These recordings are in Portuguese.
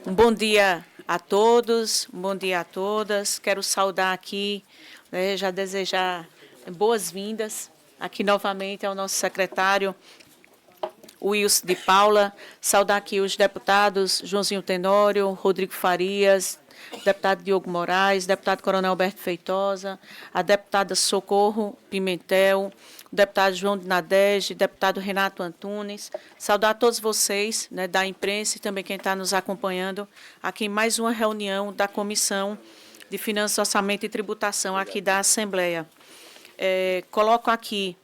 Um bom dia a todos, um bom dia a todas. Quero saudar aqui, já desejar boas-vindas aqui novamente ao nosso secretário Wilson de Paula. Saudar aqui os deputados Joãozinho Tenório, Rodrigo Farias, deputado Diogo Moraes, deputado Coronel Alberto Feitosa, a deputada Socorro Pimentel, o deputado João de Nadege, deputado Renato Antunes. Saudar a todos vocês, da imprensa e também quem está nos acompanhando aqui em mais uma reunião da Comissão de Finanças, Orçamento e Tributação aqui da Assembleia. Coloco aqui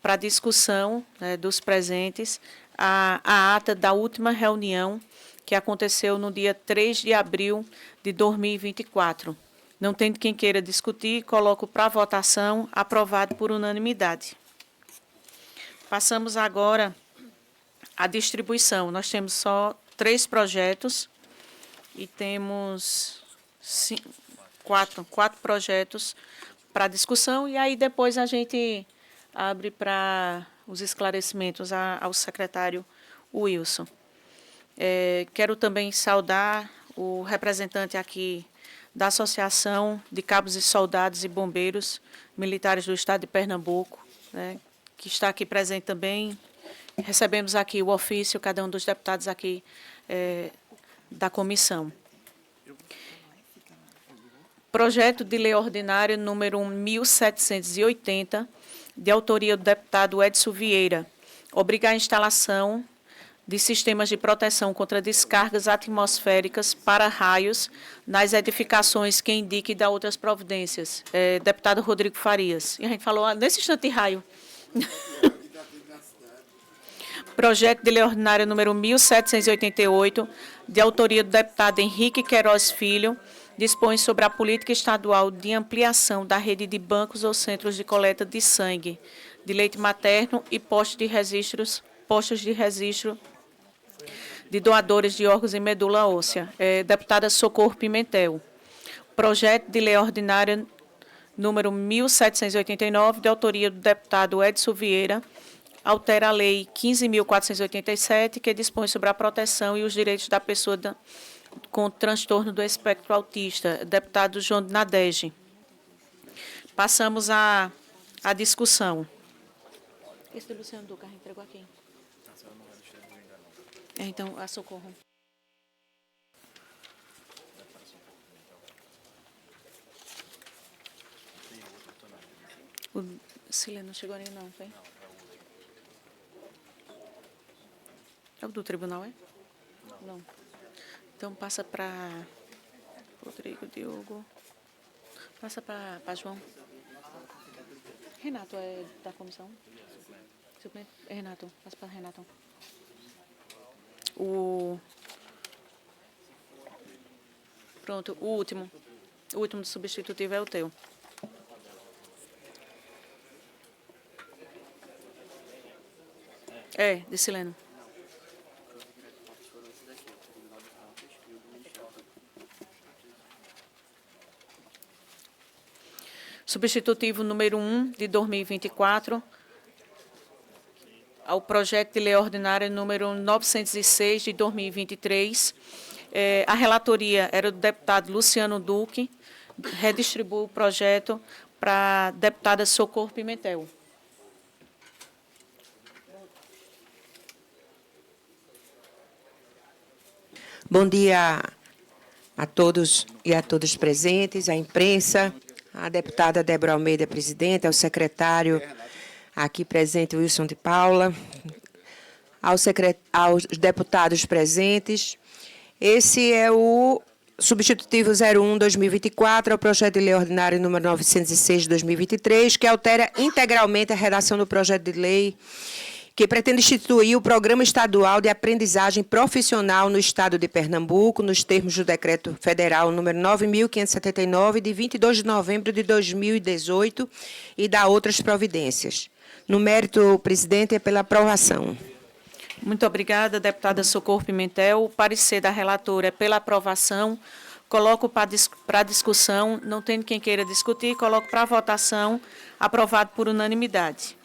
para discussão dos presentes a ata da última reunião que aconteceu no dia 3 de abril de 2024. Não tendo quem queira discutir, coloco para votação, aprovado por unanimidade. Passamos agora à distribuição. Nós temos só 3 projetos e temos quatro projetos para discussão, e aí depois a gente abre para os esclarecimentos ao secretário Wilson. Quero também saudar o representante aqui da Associação de Cabos e Soldados e Bombeiros Militares do Estado de Pernambuco, que está aqui presente também. Recebemos aqui o ofício, cada um dos deputados aqui da comissão. Projeto de Lei Ordinária número 1780, de autoria do deputado Edson Vieira, obrigar a instalação de sistemas de proteção contra descargas atmosféricas para raios nas edificações que indique e dá outras providências. Deputado Rodrigo Farias. E a gente falou nesse instante de raio. Projeto de Lei Ordinária número 1788, de autoria do deputado Henrique Queiroz Filho, dispõe sobre a política estadual de ampliação da rede de bancos ou centros de coleta de sangue, de leite materno e postos de registro de doadores de órgãos e medula óssea. Deputada Socorro Pimentel. Projeto de Lei Ordinária número 1789, de autoria do deputado Edson Vieira, altera a Lei 15.487, que dispõe sobre a proteção e os direitos da pessoa com transtorno do espectro autista. Deputado João de Nadege. Passamos à discussão. Esse do Luciano Duca, entregou aqui. Então, a Socorro. O Silêncio não chegou nem não, foi? É o do tribunal, é? Não. Então, passa para Rodrigo, Diogo. Passa para João. Renato é da comissão? Suplente? Renato, passa para Renato. Pronto, o último do substitutivo é o teu. De Sileno. Substitutivo número 1 de 2024, ao projeto de lei ordinária número 906 de 2023. A relatoria era do deputado Luciano Duque. Redistribuo o projeto para a deputada Socorro Pimentel. Bom dia a todos e a todas presentes, à imprensa, à deputada Débora Almeida, presidente, ao secretário aqui presente, Wilson de Paula, aos deputados presentes. Esse é o substitutivo 01/2024, ao projeto de lei ordinário número 906 de 2023, que altera integralmente a redação do projeto de lei que pretende instituir o Programa Estadual de Aprendizagem Profissional no Estado de Pernambuco, nos termos do Decreto Federal número 9.579, de 22 de novembro de 2018, e dá outras providências. No mérito, presidente, é pela aprovação. Muito obrigada, deputada Socorro Pimentel. O parecer da relatora é pela aprovação. Coloco para discussão, não tendo quem queira discutir, coloco para votação, aprovado por unanimidade.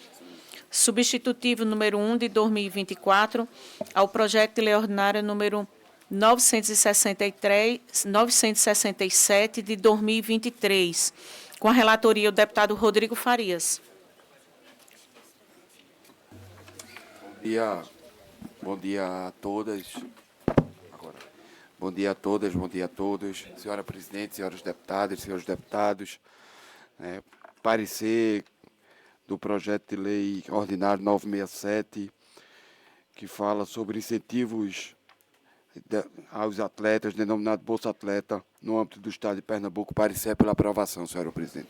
Substitutivo número 1 de 2024, ao projeto de lei ordinária número 967 de 2023, com a relatoria do deputado Rodrigo Farias. Bom dia a todas. Bom dia a todas, bom dia a todos. Senhora Presidente, senhores deputados. Parecer do projeto de lei ordinário 967, que fala sobre incentivos aos atletas, denominado Bolsa Atleta, no âmbito do Estado de Pernambuco. Parecer pela aprovação, senhora Presidente.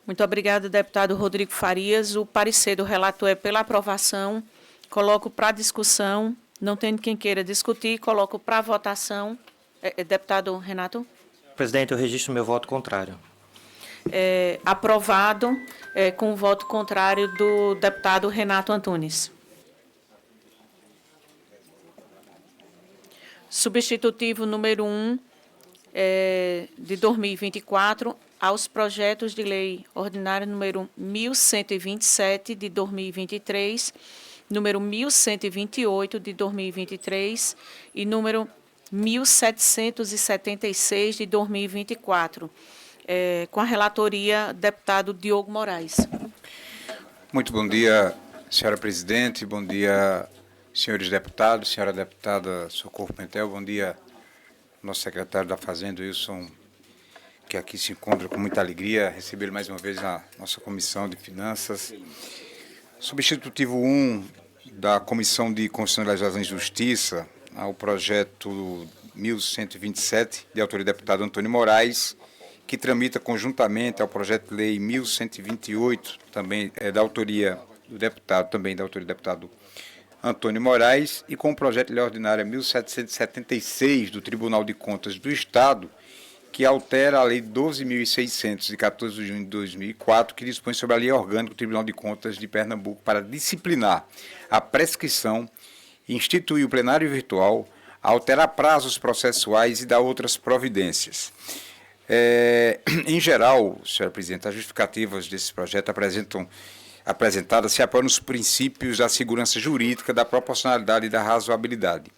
Muito obrigada, deputado Rodrigo Farias. O parecer do relator é pela aprovação. Coloco para discussão. Não tendo quem queira discutir, coloco para votação. Deputado Renato? Presidente, eu registro meu voto contrário. Aprovado com o voto contrário do deputado Renato Antunes. Substitutivo número 1 de 2024 aos projetos de lei ordinário número 1127 de 2023, número 1128 de 2023 e número 1776 de 2024, com a relatoria deputado Diogo Moraes. Muito bom dia, senhora Presidente, bom dia, senhores deputados, senhora deputada Socorro Pentel, bom dia, nosso secretário da Fazenda, Wilson, que aqui se encontra com muita alegria, recebê-lo mais uma vez na nossa Comissão de Finanças. Substitutivo 1 da Comissão de Constituição, Legislação e Justiça, ao projeto 1127, de autoria do deputado Antônio Moraes, que tramita conjuntamente ao projeto de lei 1128, também da autoria do deputado Antônio Moraes, e com o projeto de lei ordinária 1776 do Tribunal de Contas do Estado, que altera a lei 12.600, de 14 de junho de 2004, que dispõe sobre a lei orgânica do Tribunal de Contas de Pernambuco para disciplinar a prescrição, instituir o plenário virtual, alterar prazos processuais e dar outras providências. Em geral, senhora Presidente, as justificativas desse projeto apresentadas se apoiam nos princípios da segurança jurídica, da proporcionalidade e da razoabilidade.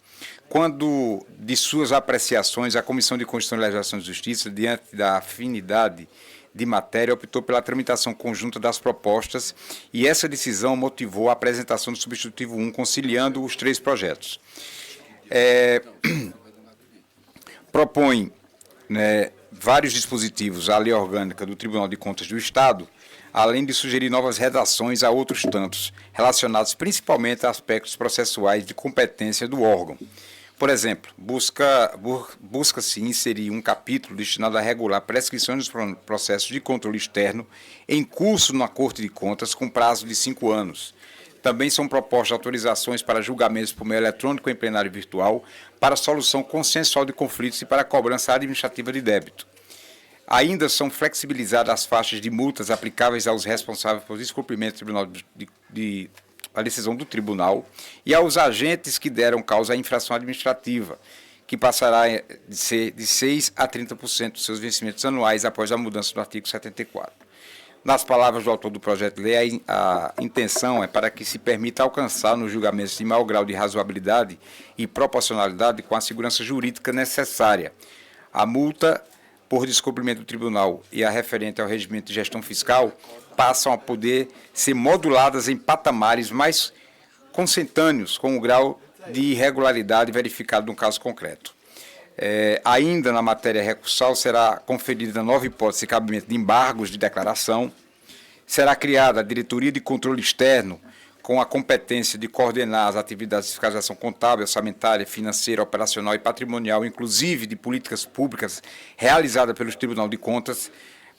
Quando de suas apreciações, a Comissão de Constituição, Legislação e Justiça, diante da afinidade de matéria, optou pela tramitação conjunta das propostas e essa decisão motivou a apresentação do substitutivo 1, conciliando os três projetos. Propõe vários dispositivos à lei orgânica do Tribunal de Contas do Estado, além de sugerir novas redações a outros tantos, relacionados principalmente a aspectos processuais de competência do órgão. Por exemplo, busca-se inserir um capítulo destinado a regular prescrições dos processos de controle externo em curso na Corte de Contas com prazo de 5 anos. Também são propostas autorizações para julgamentos por meio eletrônico em plenário virtual, para solução consensual de conflitos e para cobrança administrativa de débito. Ainda são flexibilizadas as faixas de multas aplicáveis aos responsáveis por descumprimento da decisão do tribunal e aos agentes que deram causa à infração administrativa, que passará de 6% a 30% dos seus vencimentos anuais após a mudança do artigo 74. Nas palavras do autor do projeto de lei, a intenção é para que se permita alcançar nos julgamentos de maior grau de razoabilidade e proporcionalidade com a segurança jurídica necessária. A multa por descumprimento do tribunal e a referente ao regimento de gestão fiscal passam a poder ser moduladas em patamares mais consentâneos com o grau de irregularidade verificado no caso concreto. Ainda na matéria recursal, será conferida nova hipótese de cabimento de embargos de declaração, será criada a Diretoria de Controle Externo, com a competência de coordenar as atividades de fiscalização contábil, orçamentária, financeira, operacional e patrimonial, inclusive de políticas públicas realizadas pelo Tribunal de Contas,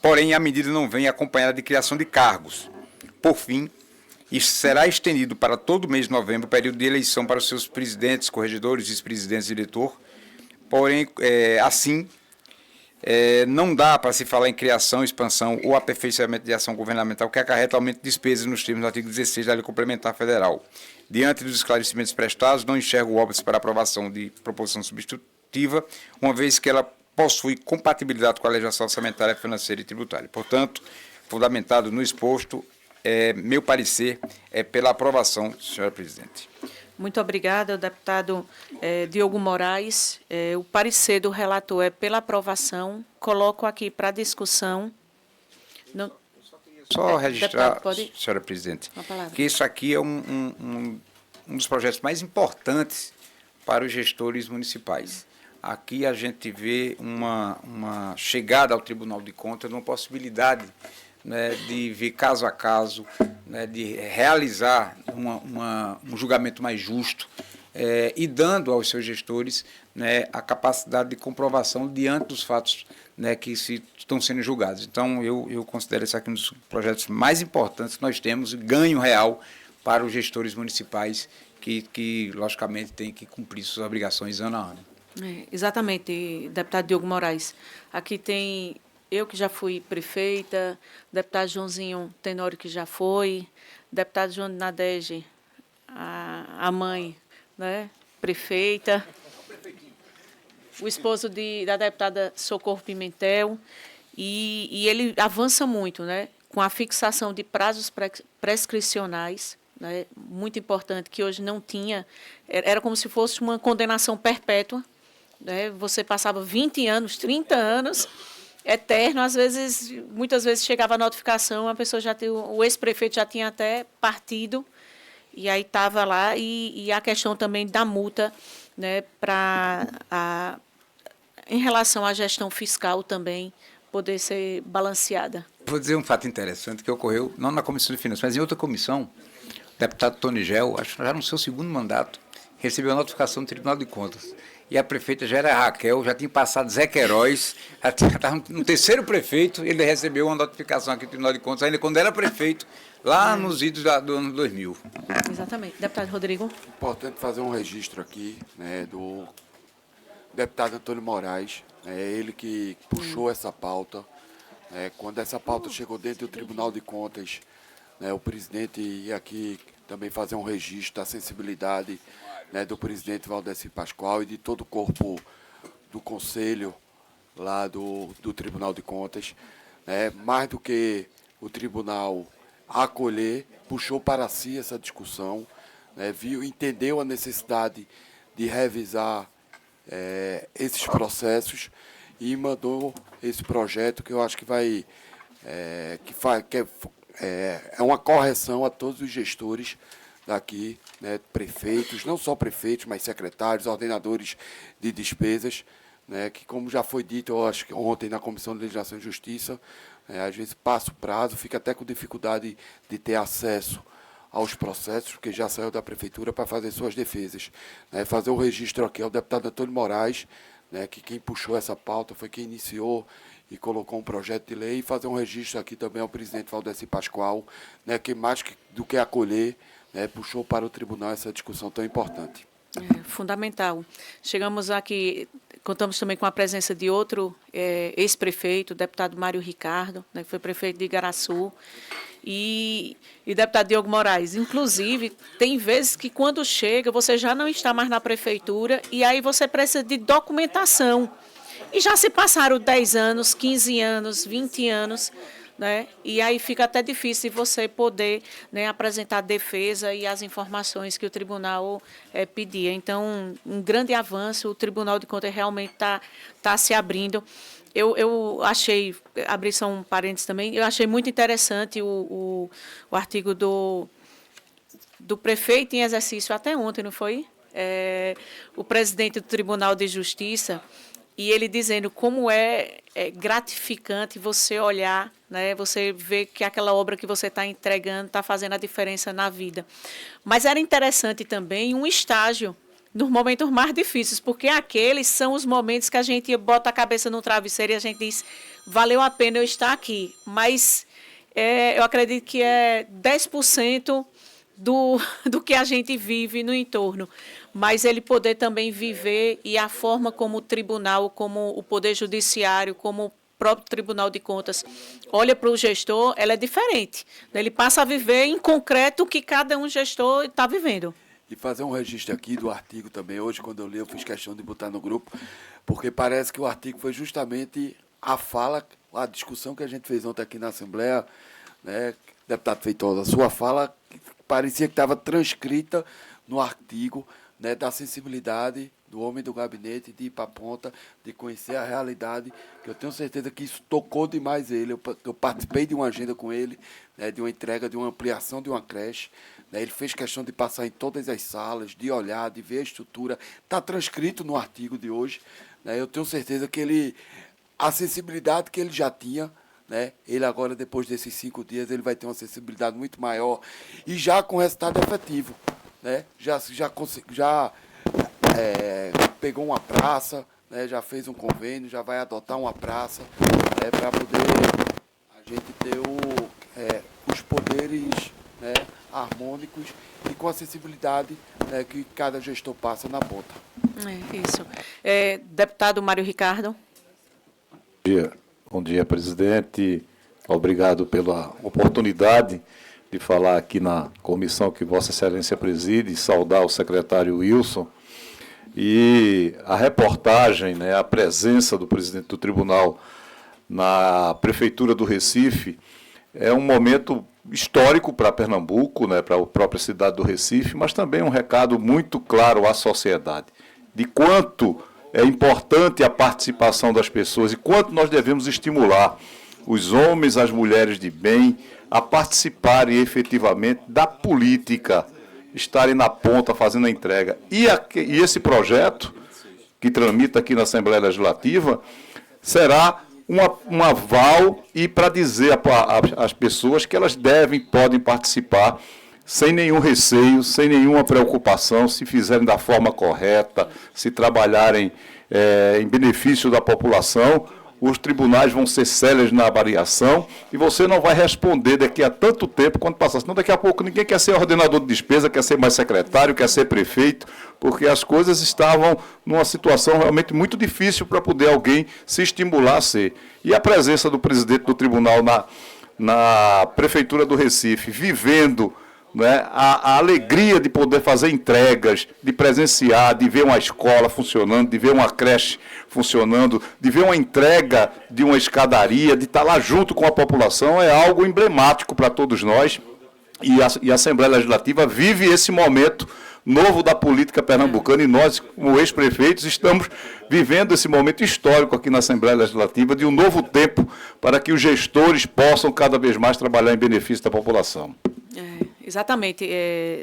porém a medida não vem acompanhada de criação de cargos. Por fim, isso será estendido para todo o mês de novembro, período de eleição para os seus presidentes, corregedores, vice-presidentes e diretor, porém, assim, não dá para se falar em criação, expansão ou aperfeiçoamento de ação governamental que acarreta aumento de despesas nos termos do artigo 16 da Lei Complementar Federal. Diante dos esclarecimentos prestados, não enxergo óbice para aprovação de proposição substitutiva, uma vez que ela possui compatibilidade com a legislação orçamentária, financeira e tributária. Portanto, fundamentado no exposto, meu parecer é pela aprovação, senhora Presidente. Muito obrigada, deputado Diogo Moraes. O parecer do relator é pela aprovação. Coloco aqui para discussão. Não, Só registrar, deputado, pode? senhora presidente, Uma palavra. que isso aqui é um dos projetos mais importantes para os gestores municipais. Aqui a gente vê uma chegada ao Tribunal de Contas, uma possibilidade, né, de ver caso a caso, né, de realizar um julgamento mais justo, e dando aos seus gestores, né, a capacidade de comprovação diante dos fatos, né, que estão sendo julgados. Então, eu considero esse aqui um dos projetos mais importantes que nós temos, ganho real para os gestores municipais que logicamente, têm que cumprir suas obrigações ano a ano. Exatamente, deputado Diogo Moraes. Aqui tem eu que já fui prefeita, deputado Joãozinho Tenório que já foi, deputado João de Nadege, a mãe, né, prefeita, o esposo da deputada Socorro Pimentel, e ele avança muito, né, com a fixação de prazos prescricionais, né, muito importante, que hoje não tinha, era como se fosse uma condenação perpétua, né, você passava 20 anos, 30 anos, eterno, às vezes, muitas vezes chegava a notificação, a pessoa já tinha, o ex-prefeito já tinha até partido, e aí estava lá, e a questão também da multa, né, em relação à gestão fiscal também poder ser balanceada. Vou dizer um fato interessante que ocorreu, não na Comissão de Finanças, mas em outra comissão. O deputado Tony Gel, acho que já no seu segundo mandato, recebeu a notificação do Tribunal de Contas. E a prefeita já era Raquel, já tinha passado Zé Queiroz, já estava no terceiro prefeito, ele recebeu uma notificação aqui do Tribunal de Contas, ainda quando era prefeito, lá nos idos do ano 2000. Exatamente. Deputado Rodrigo. Importante fazer um registro aqui, né, do deputado Antônio Moraes, ele que puxou essa pauta. Quando essa pauta chegou dentro do Tribunal de Contas, o presidente ia aqui também fazer um registro da sensibilidade, né, do presidente Valdeci Pascoal e de todo o corpo do conselho lá do Tribunal de Contas. Mais do que o tribunal acolher, puxou para si essa discussão, entendeu a necessidade de revisar esses processos e mandou esse projeto que eu acho que é uma correção a todos os gestores daqui, né, prefeitos, não só prefeitos, mas secretários, ordenadores de despesas, né, que, como já foi dito, eu acho que ontem na Comissão de Legislação e Justiça, às vezes passa o prazo, fica até com dificuldade de ter acesso aos processos, porque já saiu da prefeitura para fazer suas defesas. Fazer o registro aqui é o deputado Antônio Moraes, né, que quem puxou essa pauta foi quem iniciou e colocou um projeto de lei, e fazer um registro aqui também ao presidente Valdeci Pascoal, né, que mais do que acolher, puxou para o tribunal essa discussão tão importante. Fundamental. Chegamos aqui, contamos também com a presença de outro ex-prefeito, o deputado Mário Ricardo, né, que foi prefeito de Igaraçu, e deputado Diogo Moraes. Inclusive, tem vezes que quando chega, você já não está mais na prefeitura, e aí você precisa de documentação. E já se passaram 10 anos, 15 anos, 20 anos, né? E aí fica até difícil você poder, né, apresentar a defesa e as informações que o tribunal pedia. Então, um grande avanço, o Tribunal de Contas realmente está se abrindo. Eu achei, abri só um parênteses também, eu achei muito interessante o artigo do prefeito em exercício até ontem, não foi? O presidente do Tribunal de Justiça, e ele dizendo como é gratificante você olhar, né, você ver que aquela obra que você está entregando está fazendo a diferença na vida. Mas era interessante também um estágio nos momentos mais difíceis, porque aqueles são os momentos que a gente bota a cabeça no travesseiro e a gente diz, valeu a pena eu estar aqui. Mas eu acredito que é 10% do que a gente vive no entorno. Mas ele poder também viver e a forma como o tribunal, como o Poder Judiciário, como o próprio Tribunal de Contas olha para o gestor, ela é diferente. Ele passa a viver em concreto o que cada um gestor está vivendo. E fazer um registro aqui do artigo também. Hoje, quando eu li, eu fiz questão de botar no grupo, porque parece que o artigo foi justamente a discussão que a gente fez ontem aqui na Assembleia, né, deputado Feitosa, a sua fala parecia que estava transcrita no artigo, né, da sensibilidade do homem do gabinete de ir para a ponta, de conhecer a realidade, que eu tenho certeza que isso tocou demais ele. Eu participei de uma agenda com ele, né, de uma entrega, de uma ampliação de uma creche. Né, ele fez questão de passar em todas as salas, de olhar, de ver a estrutura. Está transcrito no artigo de hoje. Né, eu tenho certeza que a sensibilidade que ele já tinha, né, ele agora, depois desses 5 dias, ele vai ter uma sensibilidade muito maior e já com resultado efetivo. Né, pegou uma praça, né, já fez um convênio, já vai adotar uma praça, né, para poder a gente ter os poderes, né, harmônicos e com a sensibilidade, né, que cada gestor passa na ponta. Isso. Deputado Mário Ricardo. Bom dia, presidente. Obrigado pela oportunidade de falar aqui na comissão que Vossa Excelência preside, saudar o secretário Wilson. E a reportagem, né, a presença do presidente do tribunal na Prefeitura do Recife é um momento histórico para Pernambuco, né, para a própria cidade do Recife, mas também um recado muito claro à sociedade, de quanto é importante a participação das pessoas e quanto nós devemos estimular os homens, as mulheres de bem a participarem efetivamente da política, estarem na ponta fazendo a entrega. E esse projeto, que tramita aqui na Assembleia Legislativa, será um aval e para dizer às pessoas que elas podem participar sem nenhum receio, sem nenhuma preocupação, se fizerem da forma correta, se trabalharem em benefício da população. Os tribunais vão ser céleres na avaliação e você não vai responder daqui a tanto tempo quando passar. Senão, daqui a pouco, ninguém quer ser ordenador de despesa, quer ser mais secretário, quer ser prefeito, porque as coisas estavam numa situação realmente muito difícil para poder alguém se estimular a ser. E a presença do presidente do tribunal na Prefeitura do Recife, vivendo, né, a alegria de poder fazer entregas, de presenciar, de ver uma escola funcionando, de ver uma creche funcionando, de ver uma entrega de uma escadaria, de estar lá junto com a população, é algo emblemático para todos nós. E a Assembleia Legislativa vive esse momento novo da política pernambucana e nós, como ex-prefeitos, estamos vivendo esse momento histórico aqui na Assembleia Legislativa de um novo tempo para que os gestores possam cada vez mais trabalhar em benefício da população. Exatamente,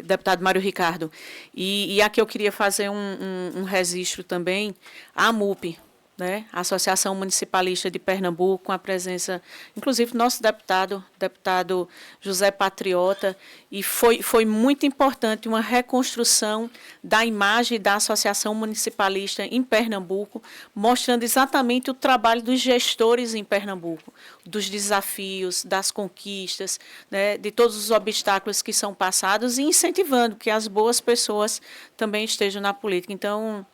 deputado Mário Ricardo. E aqui eu queria fazer um registro também à MUP, né, a Associação Municipalista de Pernambuco, com a presença, inclusive, do nosso deputado José Patriota, e foi muito importante uma reconstrução da imagem da Associação Municipalista em Pernambuco, mostrando exatamente o trabalho dos gestores em Pernambuco, dos desafios, das conquistas, né, de todos os obstáculos que são passados e incentivando que as boas pessoas também estejam na política. Então,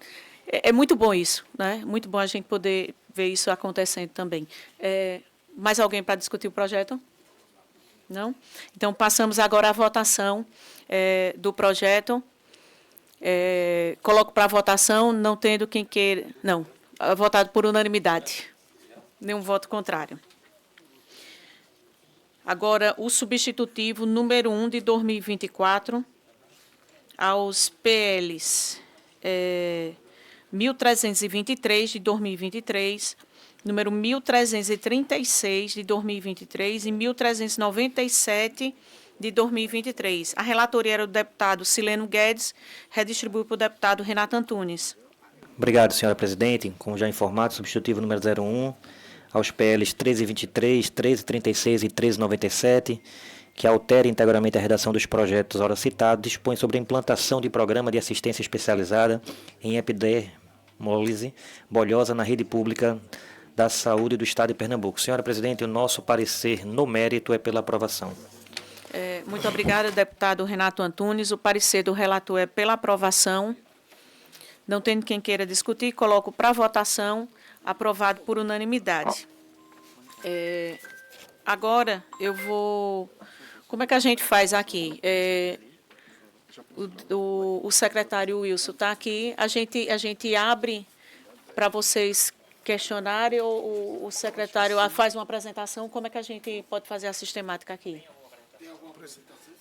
é muito bom isso, né? Muito bom a gente poder ver isso acontecendo também. Mais alguém para discutir o projeto? Não? Então, passamos agora à votação do projeto. Coloco para votação, não tendo quem queira... Não, votado por unanimidade. Nenhum voto contrário. Agora, o substitutivo número 1 de 2024 aos PLs... 1323 de 2023, número 1336 de 2023 e 1397 de 2023. A relatoria era do deputado Sileno Guedes, redistribui para o deputado Renato Antunes. Obrigado, senhora presidente. Como já informado, substitutivo número 01 aos PLs 1323, 1336 e 1397, que altera integralmente a redação dos projetos ora citados, dispõe sobre a implantação de programa de assistência especializada em epidermólise bolhosa na rede pública da saúde do Estado de Pernambuco. Senhora presidente, o nosso parecer no mérito é pela aprovação. Muito obrigada, deputado Renato Antunes. O parecer do relator é pela aprovação. Não tendo quem queira discutir, coloco para votação, aprovado por unanimidade. Agora, eu vou... Como é que a gente faz aqui? O secretário Wilson está aqui. A gente abre para vocês questionarem ou o secretário faz uma apresentação? Como é que a gente pode fazer a sistemática aqui? Tem alguma apresentação?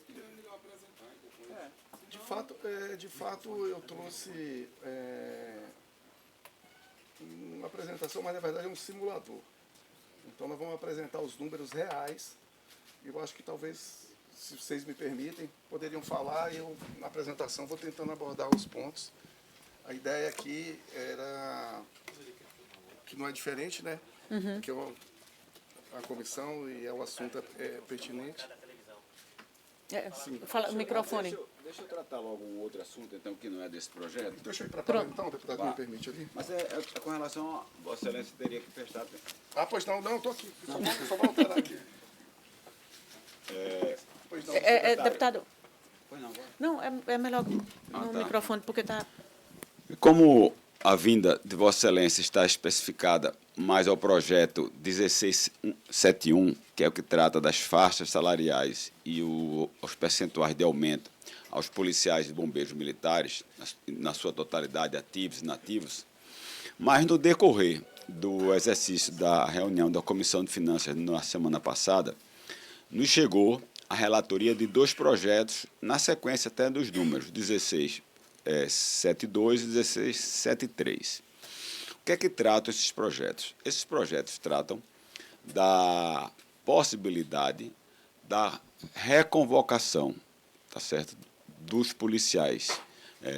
de fato eu trouxe uma apresentação, mas na verdade é um simulador. Então nós vamos apresentar os números reais. Eu acho que talvez, se vocês me permitem, poderiam falar e eu, na apresentação, vou tentando abordar os pontos. A ideia aqui era, que não é diferente, né? Que a comissão e o assunto é pertinente. Fala o microfone. Deixa eu tratar logo um outro assunto, então, que não é desse projeto. Deixa eu ir para trás, então, o deputado me permite ali. Mas é com relação a Vossa Excelência teria que prestar atenção. Ah, pois não, estou aqui. Só vou alterar aqui. Pois não, Deputado, Pois não, agora. não, é melhor no microfone, porque está... Como a vinda de Vossa Excelência está especificada mais ao projeto 1671, que é o que trata das faixas salariais e os percentuais de aumento aos policiais e bombeiros militares, na sua totalidade, ativos e inativos, mas no decorrer do exercício da reunião da Comissão de Finanças na semana passada, nos chegou a relatoria de 2 projetos, na sequência até dos números, 1672 e 1673. O que é que tratam esses projetos? Esses projetos tratam da possibilidade da reconvocação, tá certo, dos policiais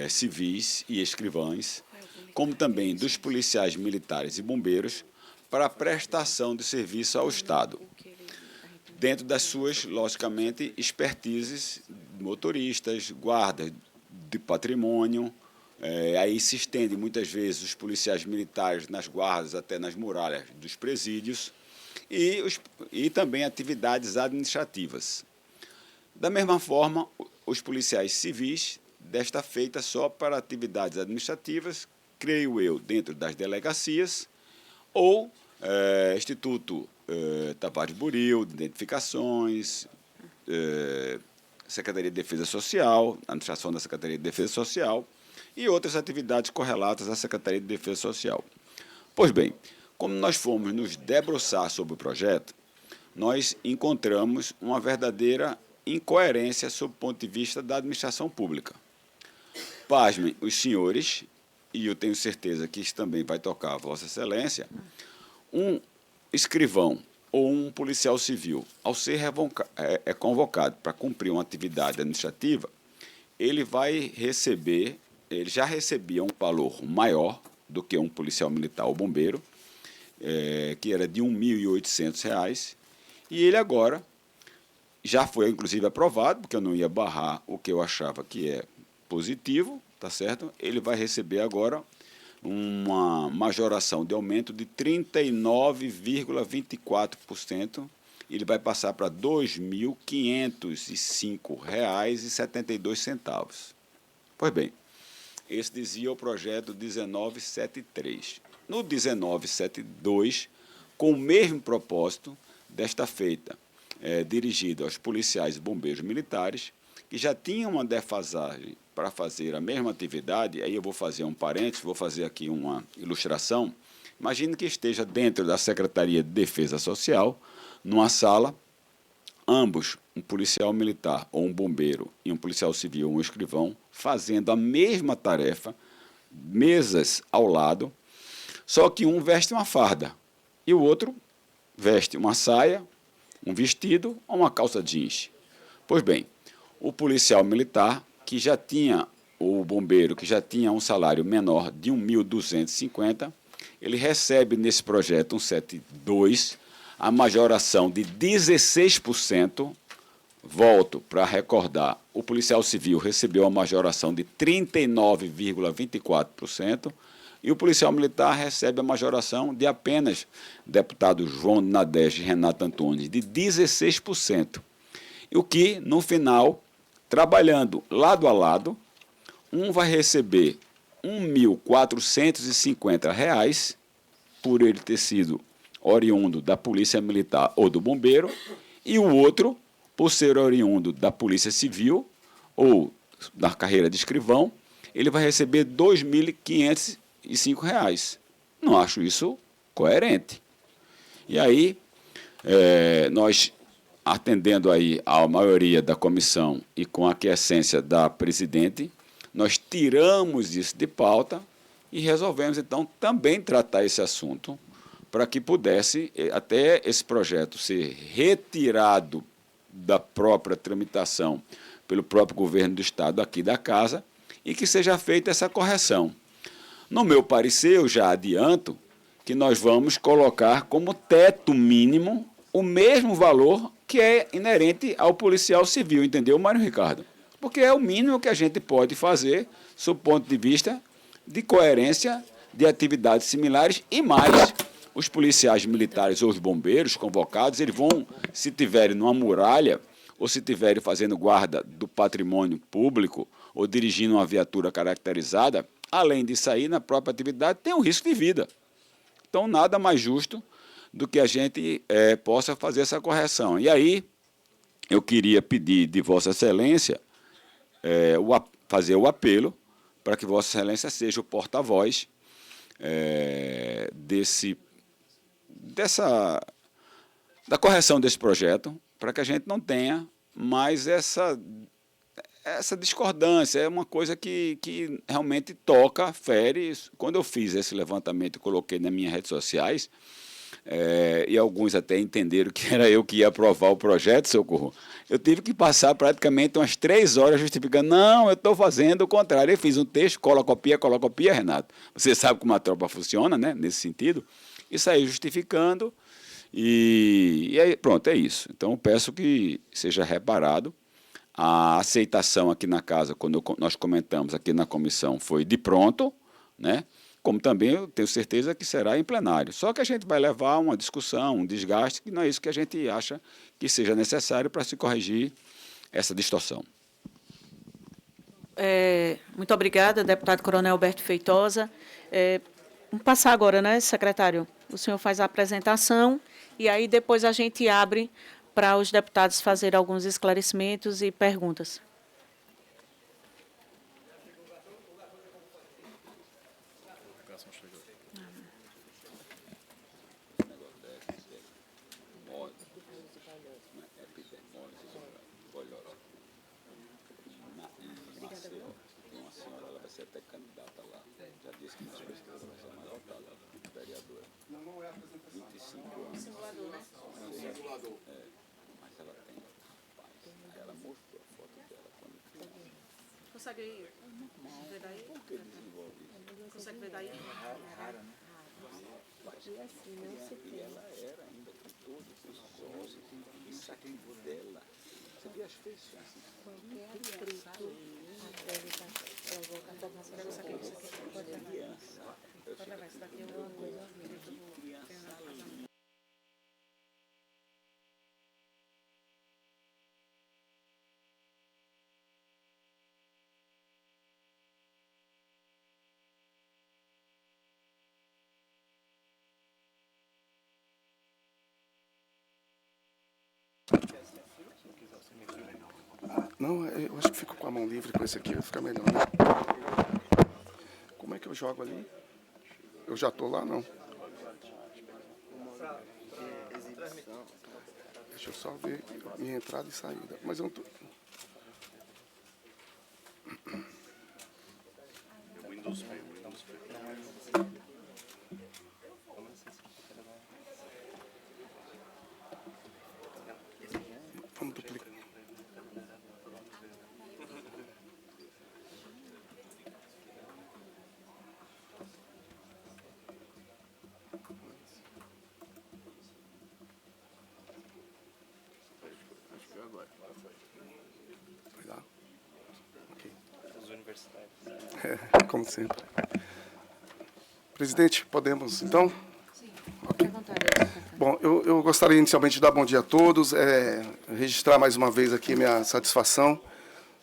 civis e escrivães, como também dos policiais militares e bombeiros, para a prestação de serviço ao Estado, dentro das suas, logicamente, expertises, motoristas, guardas de patrimônio. Aí se estende muitas vezes os policiais militares nas guardas até nas muralhas dos presídios e também atividades administrativas. Da mesma forma, os policiais civis, desta feita só para atividades administrativas, creio eu, dentro das delegacias, ou Instituto Tavares Buril, de identificações, Secretaria de Defesa Social, administração da Secretaria de Defesa Social e outras atividades correlatas à Secretaria de Defesa Social. Pois bem, como nós fomos nos debruçar sobre o projeto, nós encontramos uma verdadeira incoerência sob o ponto de vista da administração pública. Pasmem os senhores, e eu tenho certeza que isso também vai tocar a Vossa Excelência, um escrivão ou um policial civil, ao ser convocado para cumprir uma atividade administrativa, ele vai receber, ele já recebia um valor maior do que um policial militar ou bombeiro, que era de R$ 1.800, e ele agora já foi, inclusive, aprovado, porque eu não ia barrar o que eu achava que é positivo, tá certo? Ele vai receber agora uma majoração de aumento de 39,24%. Ele vai passar para R$ 2.505,72. Pois bem, esse dizia o projeto 1973. No 1972, com o mesmo propósito, desta feita, dirigido aos policiais e bombeiros militares, que já tinham uma defasagem para fazer a mesma atividade. Aí eu vou fazer um parênteses, vou fazer aqui uma ilustração. Imagine que esteja dentro da Secretaria de Defesa Social, numa sala, ambos, um policial militar ou um bombeiro e um policial civil ou um escrivão, fazendo a mesma tarefa, mesas ao lado, só que um veste uma farda e o outro veste uma saia, um vestido ou uma calça jeans. Pois bem, o policial militar, que já tinha, ou o bombeiro, que já tinha um salário menor de 1.250, ele recebe nesse projeto 172 a majoração de 16%. Volto para recordar, o policial civil recebeu a majoração de 39,24%, e o policial militar recebe a majoração de apenas, deputado João Nadege e Renato Antunes, de 16%. E o que, no final, trabalhando lado a lado, um vai receber R$ 1.450 por ele ter sido oriundo da Polícia Militar ou do Bombeiro, e o outro, por ser oriundo da Polícia Civil ou da carreira de escrivão, ele vai receber R$ 2.505. Não acho isso coerente. E aí, nós atendendo aí à maioria da comissão e com a aquiescência da presidente, nós tiramos isso de pauta e resolvemos, então, também tratar esse assunto para que pudesse até esse projeto ser retirado da própria tramitação pelo próprio governo do Estado aqui da Casa e que seja feita essa correção. No meu parecer, eu já adianto que nós vamos colocar como teto mínimo o mesmo valor que é inerente ao policial civil, entendeu, Mário Ricardo? Porque é o mínimo que a gente pode fazer, sob o ponto de vista de coerência de atividades similares e mais. Os policiais militares ou os bombeiros convocados, eles vão, se tiverem numa muralha ou se tiverem fazendo guarda do patrimônio público ou dirigindo uma viatura caracterizada, além de sair na própria atividade, tem um risco de vida. Então, nada mais justo do que a gente possa fazer essa correção. E aí, eu queria pedir de Vossa Excelência fazer o apelo para que Vossa Excelência seja o porta-voz da correção desse projeto, para que a gente não tenha mais essa discordância. É uma coisa que realmente toca, fere. Quando eu fiz esse levantamento e coloquei nas minhas redes sociais, e alguns até entenderam que era eu que ia aprovar o projeto, Socorro, eu tive que passar praticamente umas 3 horas justificando, não, eu estou fazendo o contrário. Eu fiz um texto, cola, copia, Renato. Você sabe como a tropa funciona, né, nesse sentido. E saí justificando, e aí, pronto, é isso. Então, eu peço que seja reparado. A aceitação aqui na Casa, quando nós comentamos aqui na comissão, foi de pronto, né? Como também eu tenho certeza que será em plenário. Só que a gente vai levar uma discussão, um desgaste, que não é isso que a gente acha que seja necessário para se corrigir essa distorção. Muito obrigada, deputado Coronel Alberto Feitosa. Vamos passar agora, né, secretário? O senhor faz a apresentação e aí depois a gente abre para os deputados fazerem alguns esclarecimentos e perguntas. Consegue ver daí? Consegue ver daí? E ela era ainda com todos os ossos, isso aqui dela. Você vê as feições. Pode levar isso daqui, alguma coisa. Não, eu acho que fico com a mão livre com esse aqui, vai ficar melhor, né? Como é que eu jogo ali? Eu já estou lá, não? Deixa eu só ver minha entrada e saída. Mas eu não tô... Vamos duplicar. Vai lá? Ok. Os universitários. Como sempre. Presidente, podemos então? Ok. Bom, eu gostaria inicialmente de dar bom dia a todos, registrar mais uma vez aqui minha satisfação.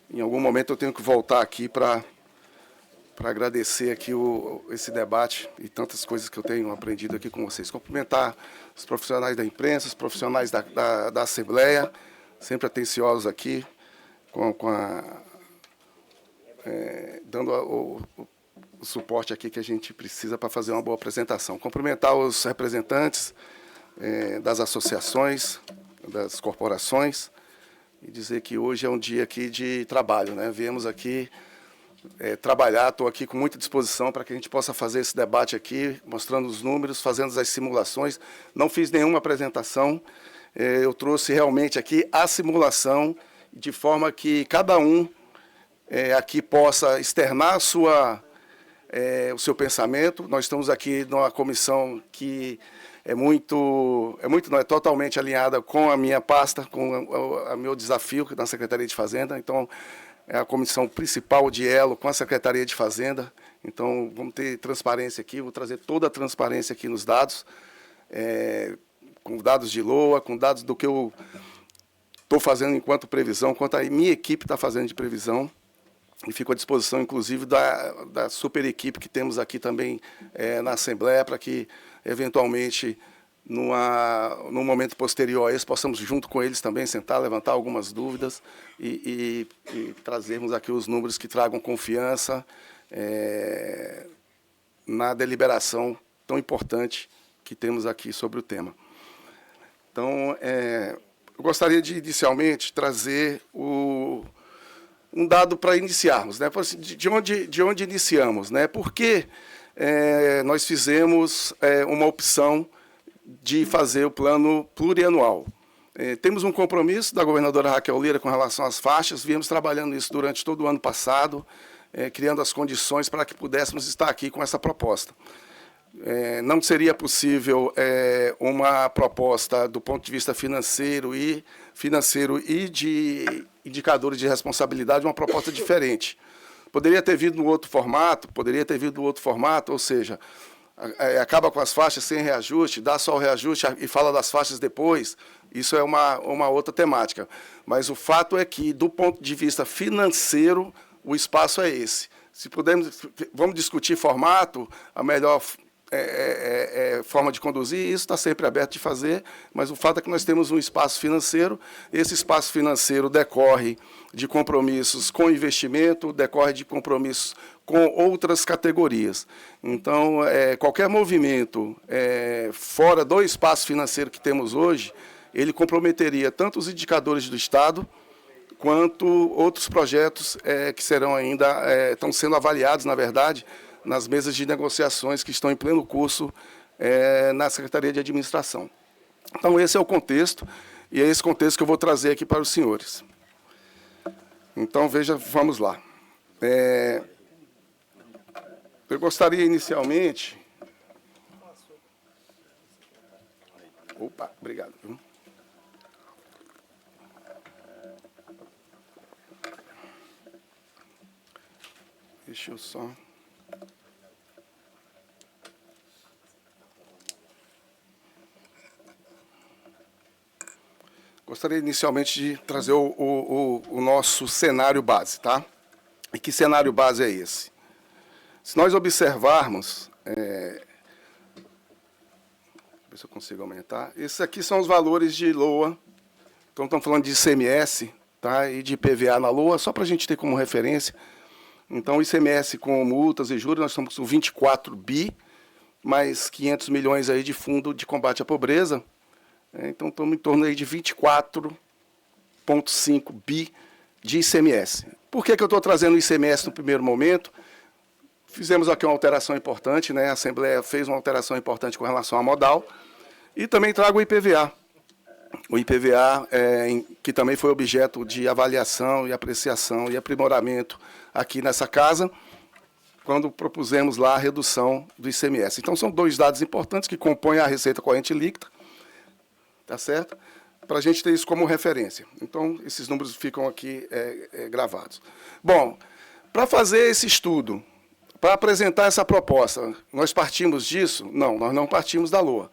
Em algum momento eu tenho que voltar aqui para agradecer aqui esse debate e tantas coisas que eu tenho aprendido aqui com vocês. Cumprimentar os profissionais da imprensa, os profissionais da Assembleia, sempre atenciosos aqui, dando o suporte aqui que a gente precisa para fazer uma boa apresentação. Cumprimentar os representantes das associações, das corporações e dizer que hoje é um dia aqui de trabalho, né? Viemos aqui trabalhar, estou aqui com muita disposição para que a gente possa fazer esse debate aqui, mostrando os números, fazendo as simulações. Não fiz nenhuma apresentação, eu trouxe realmente aqui a simulação, de forma que cada um aqui possa externar o seu pensamento. Nós estamos aqui numa comissão que não é totalmente alinhada com a minha pasta, com o meu desafio na Secretaria de Fazenda. Então, é a comissão principal de elo com a Secretaria de Fazenda. Então, vamos ter transparência aqui, vou trazer toda a transparência aqui nos dados, com dados de LOA, com dados do que eu estou fazendo enquanto previsão, quanto a minha equipe está fazendo de previsão. E fico à disposição, inclusive, da super equipe que temos aqui também na Assembleia, para que, eventualmente, num momento posterior a esse, possamos, junto com eles também, sentar, levantar algumas dúvidas e trazermos aqui os números que tragam confiança na deliberação tão importante que temos aqui sobre o tema. Então, eu gostaria de, inicialmente, trazer um dado para iniciarmos, né? De onde iniciamos, né? Porque nós fizemos uma opção de fazer o plano plurianual. Temos um compromisso da governadora Raquel Lira com relação às faixas, viemos trabalhando isso durante todo o ano passado, criando as condições para que pudéssemos estar aqui com essa proposta. Não seria possível uma proposta do ponto de vista financeiro e de indicadores de responsabilidade, uma proposta diferente. Poderia ter vindo no outro formato, ou seja, acaba com as faixas sem reajuste, dá só o reajuste e fala das faixas depois. Isso é uma outra temática. Mas o fato é que, do ponto de vista financeiro, o espaço é esse. Se pudermos, vamos discutir formato, a melhor forma de conduzir, isso está sempre aberto de fazer, mas o fato é que nós temos um espaço financeiro, esse espaço financeiro decorre de compromissos com investimento, decorre de compromissos com outras categorias. Então, qualquer movimento fora do espaço financeiro que temos hoje, ele comprometeria tanto os indicadores do Estado, quanto outros projetos que serão ainda, estão sendo avaliados, na verdade, nas mesas de negociações que estão em pleno curso na Secretaria de Administração. Então, esse é o contexto, e é esse contexto que eu vou trazer aqui para os senhores. Então, veja, vamos lá. Eu gostaria, inicialmente... Opa, obrigado. Deixa eu só... Gostaria inicialmente de trazer o nosso cenário base, tá? E que cenário base é esse? Se nós observarmos, ver se eu consigo aumentar, esses aqui são os valores de LOA, então estamos falando de ICMS, tá? E de IPVA na LOA, só para a gente ter como referência. Então, o ICMS com multas e juros, nós estamos com 24 bi, mais 500 milhões aí de fundo de combate à pobreza. Então, estamos em torno aí de 24,5 bi de ICMS. Por que eu estou trazendo o ICMS no primeiro momento? Fizemos aqui uma alteração importante, né? A Assembleia fez uma alteração importante com relação à modal. E também trago o IPVA. O IPVA, que também foi objeto de avaliação e apreciação e aprimoramento aqui nessa casa, quando propusemos lá a redução do ICMS. Então, são dois dados importantes que compõem a receita corrente líquida, tá certo? Para a gente ter isso como referência. Então, esses números ficam aqui gravados. Bom, para fazer esse estudo, para apresentar essa proposta, nós partimos disso? Não, nós não partimos da LOA.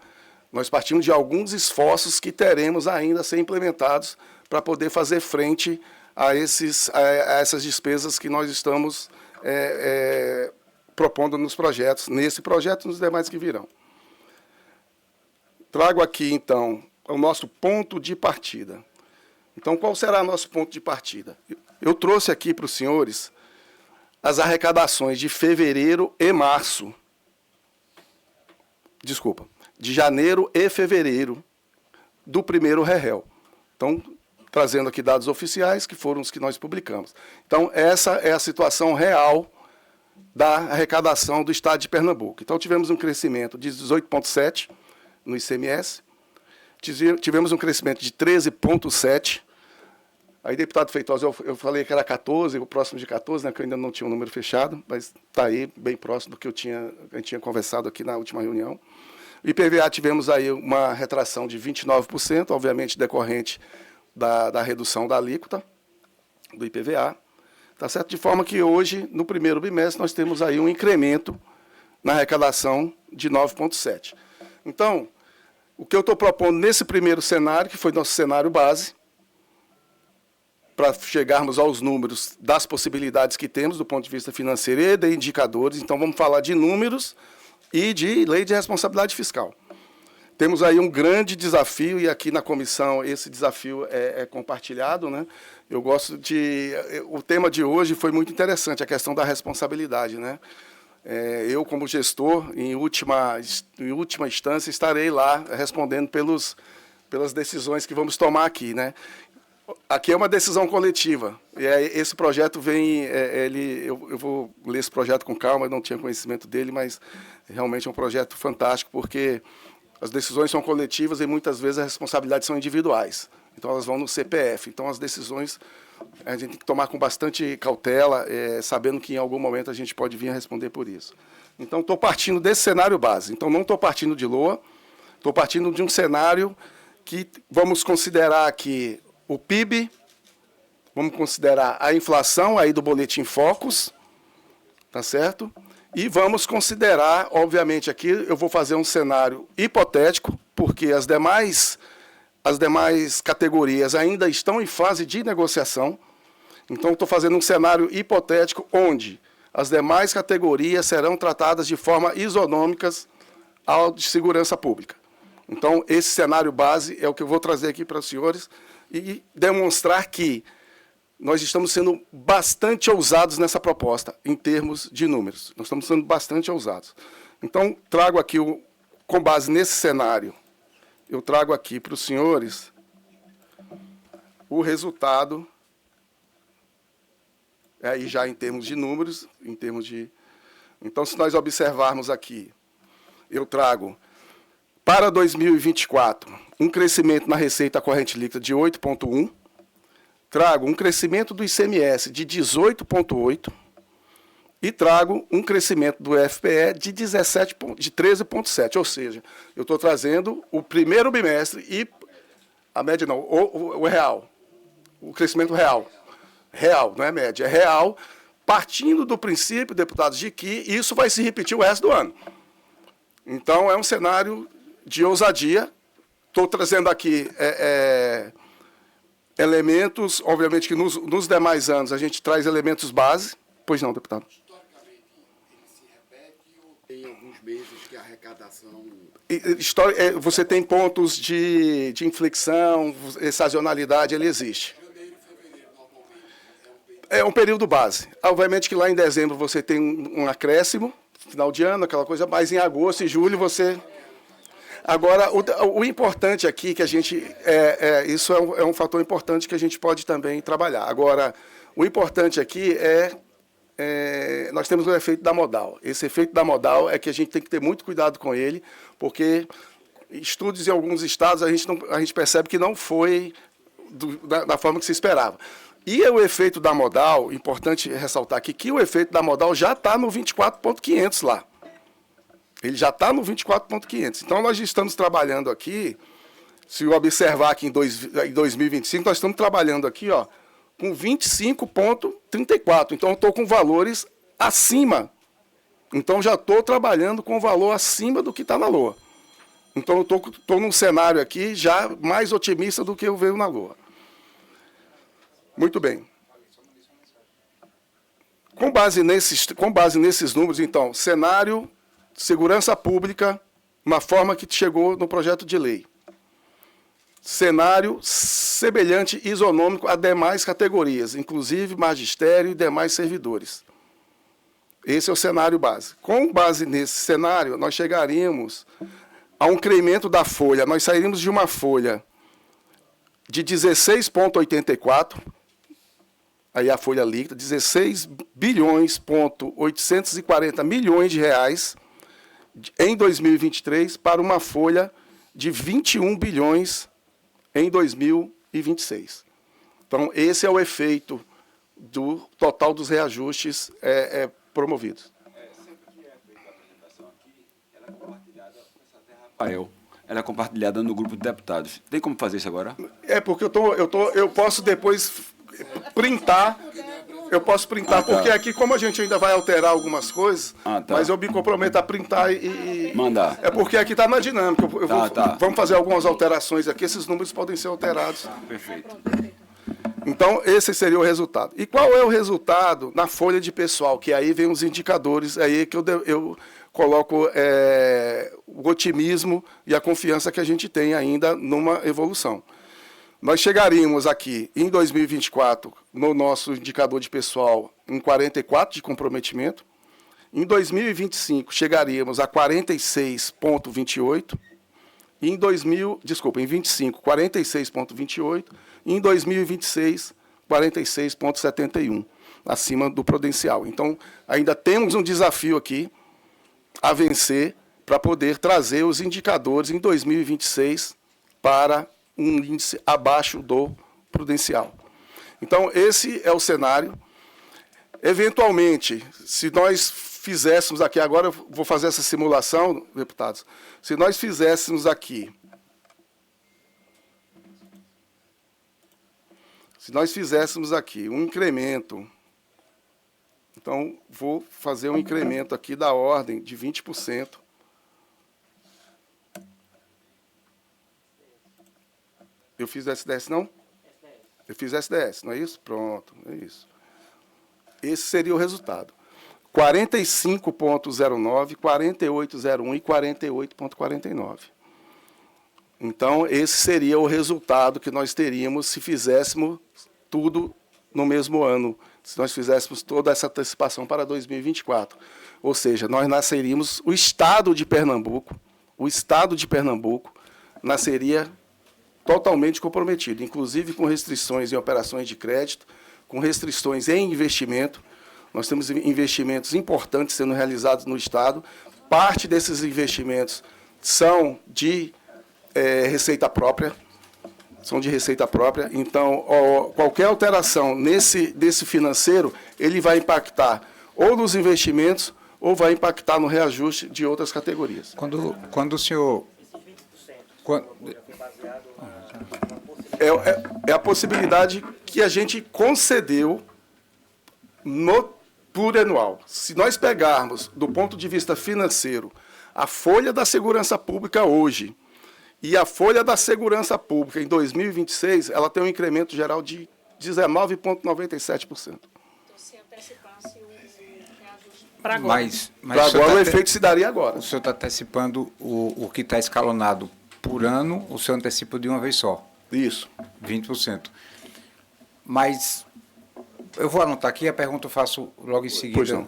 Nós partimos de alguns esforços que teremos ainda a ser implementados para poder fazer frente a essas despesas que nós estamos propondo nos projetos, nesse projeto e nos demais que virão. Trago aqui, então, o nosso ponto de partida. Então, qual será o nosso ponto de partida? Eu trouxe aqui para os senhores as arrecadações de fevereiro e março. Desculpa, de janeiro e fevereiro do primeiro REREL. Então, trazendo aqui dados oficiais, que foram os que nós publicamos. Então, essa é a situação real da arrecadação do Estado de Pernambuco. Então, tivemos um crescimento de 18,7% no ICMS, tivemos um crescimento de 13,7%. Aí, deputado Feitosa, eu falei que era 14, o próximo de 14, né, que eu ainda não tinha um número fechado, mas está aí, bem próximo do que a gente tinha conversado aqui na última reunião. O IPVA tivemos aí uma retração de 29%, obviamente decorrente da redução da alíquota do IPVA, tá certo? De forma que hoje, no primeiro bimestre, nós temos aí um incremento na arrecadação de 9,7%. Então, o que eu estou propondo nesse primeiro cenário, que foi nosso cenário base, para chegarmos aos números das possibilidades que temos do ponto de vista financeiro e de indicadores. Então, vamos falar de números e de lei de responsabilidade fiscal. Temos aí um grande desafio, e aqui na comissão esse desafio é compartilhado, né? Eu gosto de... O tema de hoje foi muito interessante, a questão da responsabilidade, né? Eu, como gestor, em última instância, estarei lá respondendo pelas decisões que vamos tomar aqui, né? Aqui é uma decisão coletiva. E esse projeto vem... eu vou ler esse projeto com calma, eu não tinha conhecimento dele, mas realmente é um projeto fantástico, porque as decisões são coletivas e muitas vezes as responsabilidades são individuais. Então, elas vão no CPF. Então, as decisões a gente tem que tomar com bastante cautela, sabendo que em algum momento a gente pode vir a responder por isso. Então, estou partindo desse cenário base. Então, não estou partindo de LOA, estou partindo de um cenário que vamos considerar aqui o PIB, vamos considerar a inflação aí do Boletim Focus, tá certo? E vamos considerar, obviamente, aqui eu vou fazer um cenário hipotético, porque as demais categorias ainda estão em fase de negociação. Então, estou fazendo um cenário hipotético onde as demais categorias serão tratadas de forma isonômicas ao de segurança pública. Então, esse cenário base é o que eu vou trazer aqui para os senhores e demonstrar que nós estamos sendo bastante ousados nessa proposta, em termos de números. Nós estamos sendo bastante ousados. Então, trago aqui, com base nesse cenário, eu trago aqui para os senhores o resultado, aí já em termos de números, Então, se nós observarmos aqui, eu trago, para 2024, um crescimento na receita corrente líquida de 8,1%, trago um crescimento do ICMS de 18,8% e trago um crescimento do FPE de 13,7%. Ou seja, eu estou trazendo o primeiro bimestre e a média não, o real, o crescimento real. Real, não é média, é real, partindo do princípio, deputados, de que isso vai se repetir o resto do ano. Então, é um cenário de ousadia. Estou trazendo aqui elementos, obviamente que nos demais anos a gente traz elementos base. Pois não, deputado. Historicamente, ele se repete ou tem alguns meses que a arrecadação... Você tem pontos de inflexão, sazonalidade, ele existe. Janeiro, fevereiro, normalmente, É um período base. Obviamente que lá em dezembro você tem um acréscimo, final de ano, aquela coisa, mas em agosto e julho você... Agora, o importante aqui, que a gente... isso é um fator importante que a gente pode também trabalhar. Agora, o importante aqui nós temos o efeito da modal. Esse efeito da modal é que a gente tem que ter muito cuidado com ele, porque estudos em alguns estados a gente percebe que não foi da forma que se esperava. E o efeito da modal, importante ressaltar aqui, que o efeito da modal já está no 24.500 lá. Ele já está no 24.500. Então, nós estamos trabalhando aqui, se observar aqui em 2025, nós estamos trabalhando aqui com 25.34. Então, eu estou com valores acima. Então, já estou trabalhando com valor acima do que está na LOA. Então, eu estou num cenário aqui já mais otimista do que eu vejo na LOA. Muito bem. Com base nesses números, então, cenário... Segurança pública, uma forma que chegou no projeto de lei. Cenário semelhante isonômico a demais categorias, inclusive magistério e demais servidores. Esse é o cenário base. Com base nesse cenário, nós chegaríamos a um incremento da folha. Nós sairíamos de uma folha de 16,84, aí a folha líquida, 16,840 bilhões de reais em 2023 para uma folha de 21 bilhões em 2026. Então, esse é o efeito do total dos reajustes promovidos. Rafael, ela é compartilhada no grupo de deputados. Tem como fazer isso agora? É porque eu posso depois printar. Eu posso printar, porque aqui, como a gente ainda vai alterar algumas coisas, mas eu me comprometo a printar e mandar. É porque aqui está na dinâmica. Vamos fazer algumas alterações aqui, esses números podem ser alterados. Perfeito. Então, esse seria o resultado. E qual é o resultado na folha de pessoal? Que aí vem os indicadores, aí que eu coloco o otimismo e a confiança que a gente tem ainda numa evolução. Nós chegaríamos aqui, em 2024, no nosso indicador de pessoal, em 44 de comprometimento. Em 2025, chegaríamos a 46,28. Em 25, 46,28. E em 2026, 46,71, acima do prudencial. Então, ainda temos um desafio aqui a vencer para poder trazer os indicadores em 2026 para um índice abaixo do prudencial. Então, esse é o cenário. Eventualmente, se nós fizéssemos aqui, agora eu vou fazer essa simulação, deputados, se nós fizéssemos aqui, um incremento, então, vou fazer um incremento aqui da ordem de 20%. Eu fiz SDS, não? Eu fiz SDS, não é isso? Pronto, é isso. Esse seria o resultado. 45,09, 48,01 e 48,49. Então, esse seria o resultado que nós teríamos se fizéssemos tudo no mesmo ano, se nós fizéssemos toda essa antecipação para 2024. Ou seja, nós nasceríamos, o Estado de Pernambuco nasceria totalmente comprometido, inclusive com restrições em operações de crédito, com restrições em investimento. Nós temos investimentos importantes sendo realizados no Estado. Parte desses investimentos são de receita própria. Então, qualquer alteração desse financeiro, ele vai impactar ou nos investimentos ou vai impactar no reajuste de outras categorias. Quando o senhor... É a possibilidade que a gente concedeu no plurianual. Se nós pegarmos, do ponto de vista financeiro, a folha da segurança pública hoje e a folha da segurança pública em 2026, ela tem um incremento geral de 19,97%. Então, se antecipasse o reajuste para agora. Mas o efeito se daria agora. O senhor está antecipando o que está escalonado por ano, o senhor antecipa de uma vez só. Isso. 20%. Mas eu vou anotar aqui, a pergunta eu faço logo em seguida. Pois não.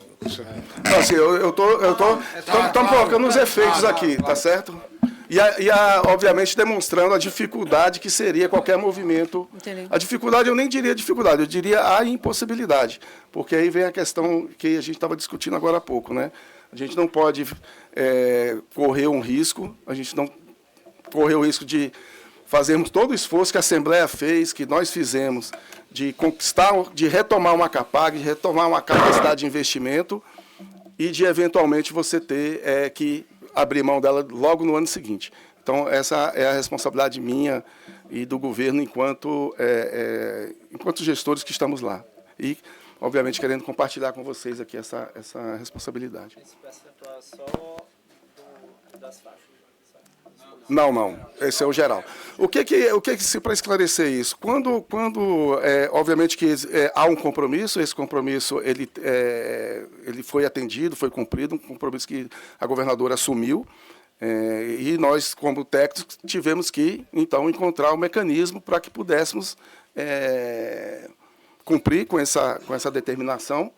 Então, assim, estamos colocando os efeitos aqui, tá certo? E, obviamente, demonstrando a dificuldade que seria qualquer movimento. Entendi. A dificuldade, eu nem diria dificuldade, eu diria a impossibilidade. Porque aí vem a questão que a gente estava discutindo agora há pouco, né? A gente não pode correr um risco, a gente não correr o risco de fazermos todo o esforço que a Assembleia fez, que nós fizemos, de conquistar, de retomar uma CAPAG, de retomar uma capacidade de investimento e de, eventualmente, você ter que abrir mão dela logo no ano seguinte. Então, essa é a responsabilidade minha e do governo enquanto gestores que estamos lá. E, obviamente, querendo compartilhar com vocês aqui essa responsabilidade. Esse percentual é só das faixas? Não. Esse é o geral. Para esclarecer isso, quando obviamente que há um compromisso, esse compromisso ele foi atendido, foi cumprido, um compromisso que a governadora assumiu, e nós, como técnicos, tivemos que, então, encontrar um mecanismo para que pudéssemos cumprir com essa determinação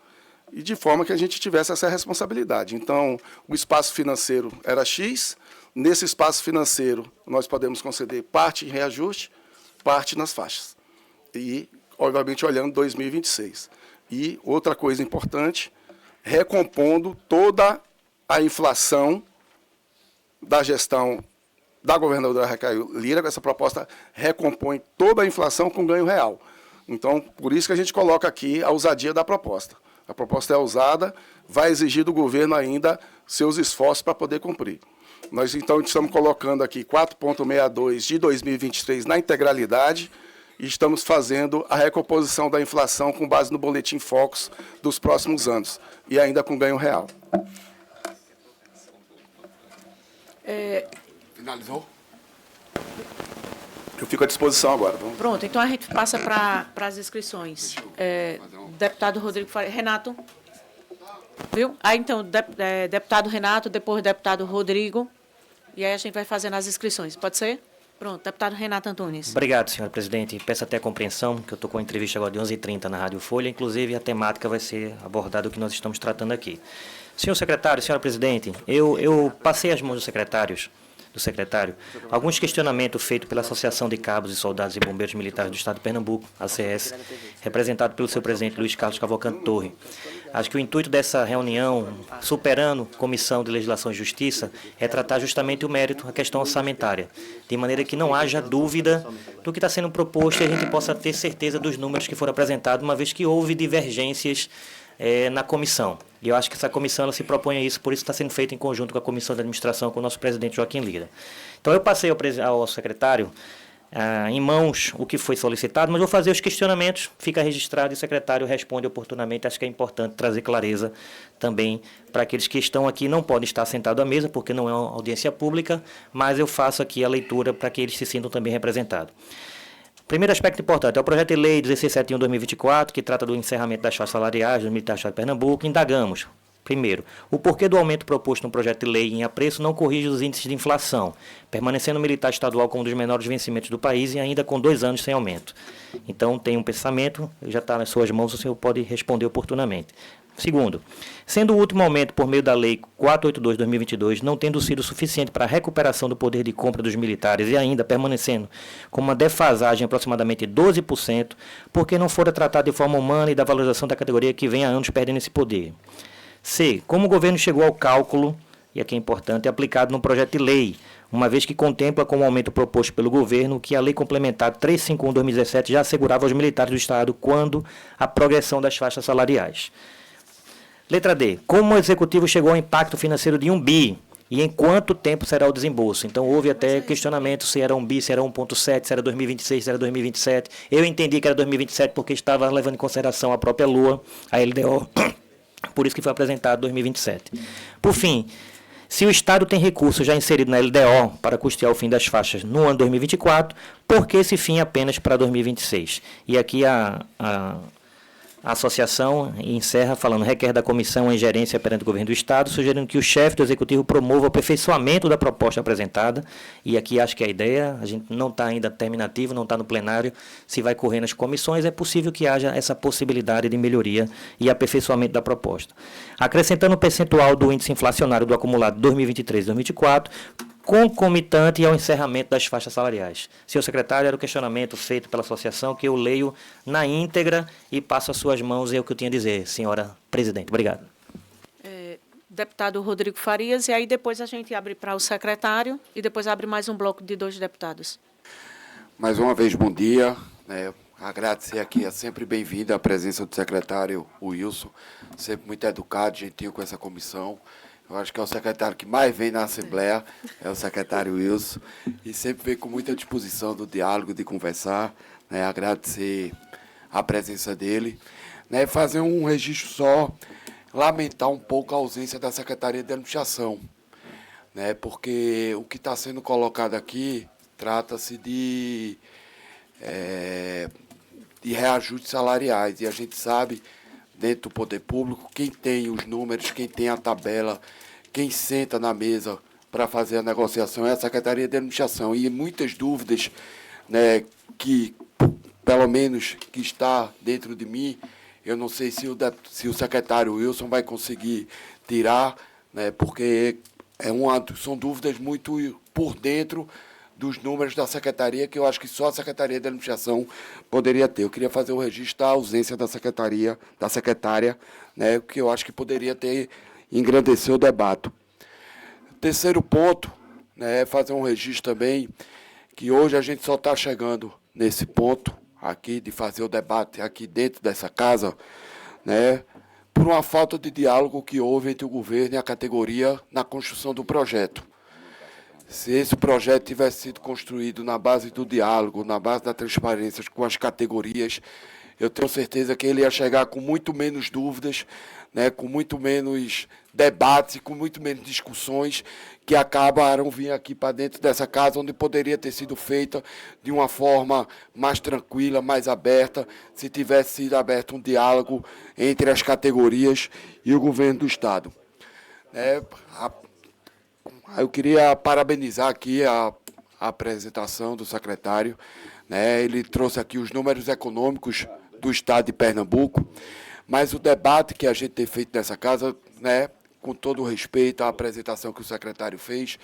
e de forma que a gente tivesse essa responsabilidade. Então, o espaço financeiro era X. Nesse espaço financeiro, nós podemos conceder parte em reajuste, parte nas faixas. E, obviamente, olhando 2026. E outra coisa importante, recompondo toda a inflação da gestão da governadora Raquel Lira. Essa proposta recompõe toda a inflação com ganho real. Então, por isso que a gente coloca aqui a ousadia da proposta. A proposta é ousada, vai exigir do governo ainda seus esforços para poder cumprir. Nós, então, estamos colocando aqui 4,62 de 2023 na integralidade e estamos fazendo a recomposição da inflação com base no Boletim Focus dos próximos anos e ainda com ganho real. Finalizou? Eu fico à disposição agora. Pronto, então a gente passa para as inscrições. Deputado Rodrigo Faria. Renato? Viu? Aí, então, deputado Renato, depois deputado Rodrigo. E aí a gente vai fazendo as inscrições. Pode ser? Pronto, deputado Renato Antunes. Obrigado, senhora presidente. Peço até a compreensão, que eu estou com a entrevista agora de 11h30 na Rádio Folha, inclusive a temática vai ser abordada o que nós estamos tratando aqui. Senhor secretário, senhora presidente, eu passei às mãos do secretário alguns questionamentos feitos pela Associação de Cabos e Soldados e Bombeiros Militares do Estado de Pernambuco, ACS, representado pelo seu presidente Luiz Carlos Cavalcante Torre. Acho que o intuito dessa reunião, superando Comissão de Legislação e Justiça, é tratar justamente o mérito, a questão orçamentária, de maneira que não haja dúvida do que está sendo proposto e a gente possa ter certeza dos números que foram apresentados, uma vez que houve divergências na comissão. E eu acho que essa comissão ela se propõe a isso, por isso está sendo feito em conjunto com a comissão de administração, com o nosso presidente Joaquim Lira. Então eu passei ao secretário em mãos o que foi solicitado, mas vou fazer os questionamentos, fica registrado e o secretário responde oportunamente. Acho que é importante trazer clareza também para aqueles que estão aqui, não podem estar sentados à mesa, porque não é uma audiência pública, mas eu faço aqui a leitura para que eles se sintam também representados. Primeiro aspecto importante é o projeto de lei 1671/2024, que trata do encerramento das faixas salariais dos militares do Estado de Pernambuco. Indagamos, primeiro, o porquê do aumento proposto no projeto de lei em apreço não corrige os índices de inflação, permanecendo o militar estadual como um dos menores vencimentos do país e ainda com 2 anos sem aumento. Então, tem um pensamento, já está nas suas mãos, o senhor pode responder oportunamente. Segundo, sendo o último aumento por meio da Lei 482/2022 não tendo sido suficiente para a recuperação do poder de compra dos militares e ainda permanecendo com uma defasagem de aproximadamente 12%, porque não fora tratado de forma humana e da valorização da categoria que vem há anos perdendo esse poder. C, como o governo chegou ao cálculo, e aqui é importante, aplicado no projeto de lei, uma vez que contempla como aumento proposto pelo governo que a Lei Complementar 351/2017 já assegurava aos militares do Estado quando a progressão das faixas salariais. Letra D. Como o Executivo chegou ao impacto financeiro de 1 bi e em quanto tempo será o desembolso? Então, houve até questionamento se era 1 bi, se era 1,7, se era 2026, se era 2027. Eu entendi que era 2027 porque estava levando em consideração a própria LOA, a LDO, por isso que foi apresentado 2027. Por fim, se o Estado tem recurso já inserido na LDO para custear o fim das faixas no ano 2024, por que esse fim apenas para 2026? E aqui a associação encerra falando, requer da comissão em gerência perante o governo do Estado, sugerindo que o chefe do Executivo promova o aperfeiçoamento da proposta apresentada, e aqui acho que a ideia, a gente não está ainda terminativo, não está no plenário, se vai correr nas comissões, é possível que haja essa possibilidade de melhoria e aperfeiçoamento da proposta. Acrescentando o percentual do índice inflacionário do acumulado 2023 e 2024, concomitante ao encerramento das faixas salariais. Senhor secretário, era o questionamento feito pela associação que eu leio na íntegra e passo às suas mãos e é o que eu tinha a dizer, senhora presidente. Obrigado. Deputado Rodrigo Farias, e aí depois a gente abre para o secretário e depois abre mais um bloco de 2 deputados. Mais uma vez, bom dia. Agradecer aqui, é sempre bem-vinda a presença do secretário Wilson, sempre muito educado, gentil com essa comissão. Eu acho que é o secretário que mais vem na Assembleia, é o secretário Wilson, e sempre vem com muita disposição do diálogo, de conversar, agradecer a presença dele. Fazer um registro só, lamentar um pouco a ausência da Secretaria de Administração, porque o que está sendo colocado aqui trata-se de reajustes salariais, e a gente sabe, dentro do poder público, quem tem os números, quem tem a tabela, quem senta na mesa para fazer a negociação é a Secretaria de Administração. E muitas dúvidas, que, pelo menos, que está dentro de mim, eu não sei se o secretário Wilson vai conseguir tirar, porque são dúvidas muito por dentro dos números da secretaria, que eu acho que só a Secretaria de Administração poderia ter. Eu queria fazer o registro da ausência da secretária, né, que eu acho que poderia ter engrandecer o debate. Terceiro ponto, né, é fazer um registro também, que hoje a gente só está chegando nesse ponto aqui, de fazer o debate aqui dentro dessa casa, né, por uma falta de diálogo que houve entre o governo e a categoria na construção do projeto. Se esse projeto tivesse sido construído na base do diálogo, na base da transparência com as categorias, eu tenho certeza que ele ia chegar com muito menos dúvidas, né, com muito menos debates e com muito menos discussões que acabaram vir aqui para dentro dessa casa, onde poderia ter sido feita de uma forma mais tranquila, mais aberta, se tivesse sido aberto um diálogo entre as categorias e o governo do Estado. Eu queria parabenizar aqui a apresentação do secretário, né? Ele trouxe aqui os números econômicos do Estado de Pernambuco, mas o debate que a gente tem feito nessa casa, né, com todo o respeito à apresentação que o secretário fez,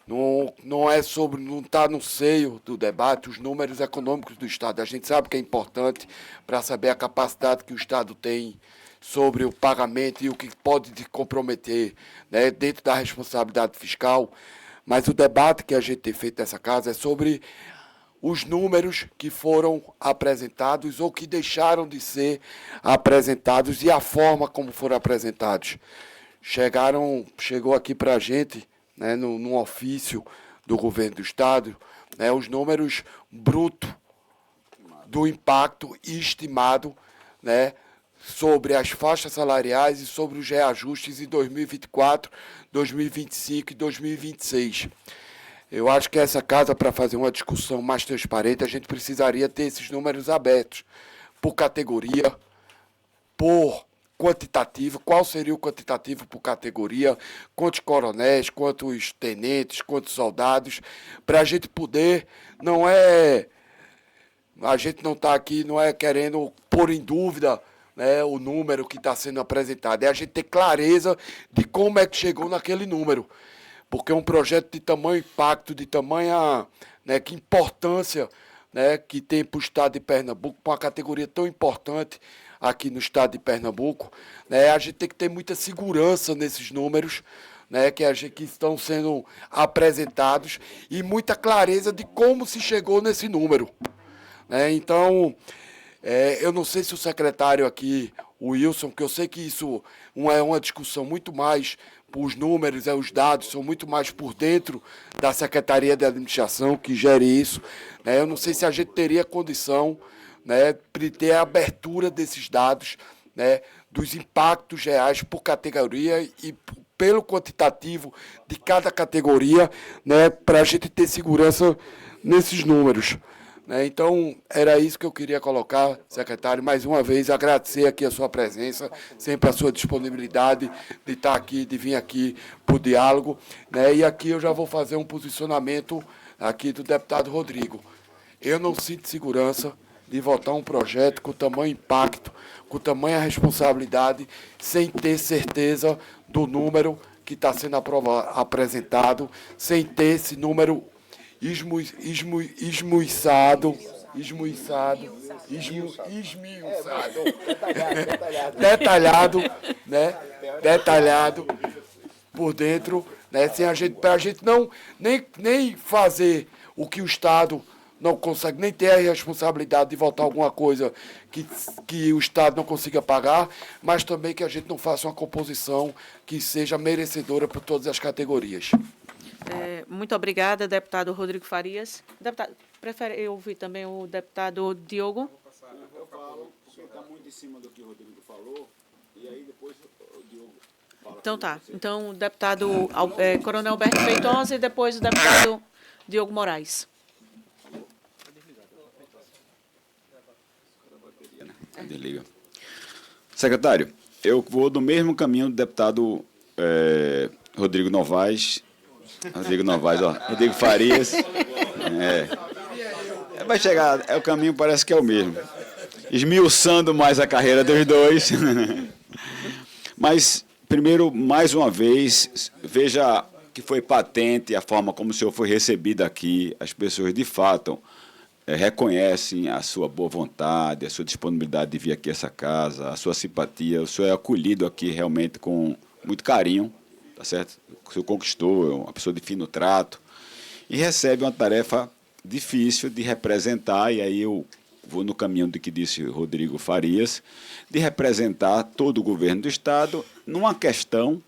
não é sobre, não está no seio do debate os números econômicos do Estado. A gente sabe que é importante para saber a capacidade que o Estado tem sobre o pagamento e o que pode comprometer, né, dentro da responsabilidade fiscal, mas o debate que a gente tem feito nessa casa é sobre os números que foram apresentados ou que deixaram de ser apresentados e a forma como foram apresentados. Chegou aqui para a gente, né, num ofício do governo do Estado, né, os números brutos do impacto estimado, né, sobre as faixas salariais e sobre os reajustes em 2024, 2025 e 2026. Eu acho que essa casa, para fazer uma discussão mais transparente, a gente precisaria ter esses números abertos, por categoria, por quantitativo, qual seria o quantitativo por categoria, quantos coronéis, quantos tenentes, quantos soldados, para a gente poder, a gente não está aqui, não é querendo pôr em dúvida, né, o número que está sendo apresentado, é a gente ter clareza de como é que chegou naquele número, porque é um projeto de tamanho impacto, de tamanha, né, que importância, né, que tem para o Estado de Pernambuco, para uma categoria tão importante aqui no Estado de Pernambuco, né, a gente tem que ter muita segurança nesses números, né, que estão sendo apresentados e muita clareza de como se chegou nesse número, né. Então, eu não sei se o secretário aqui, o Wilson, que eu sei que isso é uma discussão muito mais, os números, os dados são muito mais por dentro da Secretaria de Administração que gere isso, né? Eu não sei se a gente teria condição, né, de ter a abertura desses dados, né, dos impactos reais por categoria e pelo quantitativo de cada categoria, né, para a gente ter segurança nesses números. Então, era isso que eu queria colocar, secretário. Mais uma vez, agradecer aqui a sua presença, sempre a sua disponibilidade de estar aqui, de vir aqui para o diálogo, né? E aqui eu já vou fazer um posicionamento aqui do deputado Rodrigo. Eu não sinto segurança de votar um projeto com tamanho impacto, com tamanha responsabilidade, sem ter certeza do número que está sendo apresentado, sem ter esse número esmiuçado, detalhado, né? Detalhado por dentro, né? Para a gente não nem fazer o que o Estado não consegue, nem ter a responsabilidade de votar alguma coisa que o Estado não consiga pagar, mas também que a gente não faça uma composição que seja merecedora por todas as categorias. Muito obrigada, deputado Rodrigo Farias. Deputado, prefere ouvir também o deputado Diogo? Eu falo, porque está muito em cima do que o Rodrigo falou, e aí depois o Diogo fala. Então tá. Então, o deputado Coronel Alberto Feitosa e depois o deputado Diogo Moraes. Desliga. Secretário, eu vou do mesmo caminho do deputado Rodrigo Novaes, Rodrigo Farias. Vai chegar, o caminho parece que é o mesmo. Esmiuçando mais a carreira dos dois. Mas, primeiro, mais uma vez, veja que foi patente a forma como o senhor foi recebido aqui. As pessoas, de fato, reconhecem a sua boa vontade, a sua disponibilidade de vir aqui a essa casa, a sua simpatia. O senhor é acolhido aqui realmente com muito carinho, tá certo? O senhor conquistou, é uma pessoa de fino trato, e recebe uma tarefa difícil de representar, e aí eu vou no caminho do que disse Rodrigo Farias, de representar todo o governo do Estado numa questão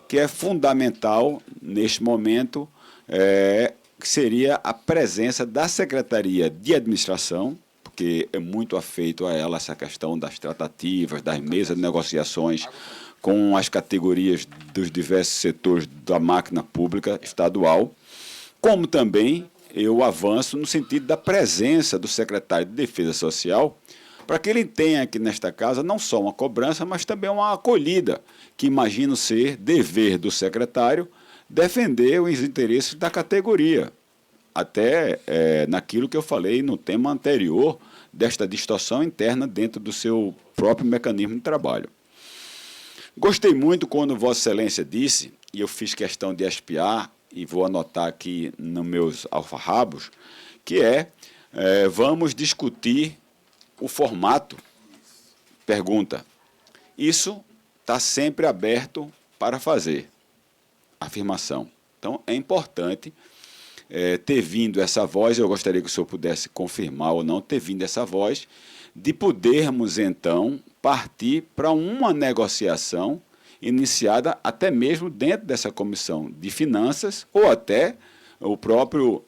que é fundamental neste momento, que seria a presença da Secretaria de Administração, porque é muito afeito a ela essa questão das tratativas, das mesas de negociações com as categorias dos diversos setores da máquina pública estadual, como também eu avanço no sentido da presença do secretário de Defesa Social, para que ele tenha aqui nesta casa não só uma cobrança, mas também uma acolhida, que imagino ser dever do secretário defender os interesses da categoria. Até naquilo que eu falei no tema anterior, desta distorção interna dentro do seu próprio mecanismo de trabalho. Gostei muito quando Vossa Excelência disse, e eu fiz questão de espiar, e vou anotar aqui nos meus alfarrabos, que vamos discutir o formato. Pergunta. Isso está sempre aberto para fazer. Afirmação. Então, é importante ter vindo essa voz, eu gostaria que o senhor pudesse confirmar ou não, ter vindo essa voz, de podermos, então, partir para uma negociação iniciada até mesmo dentro dessa comissão de finanças ou até o próprio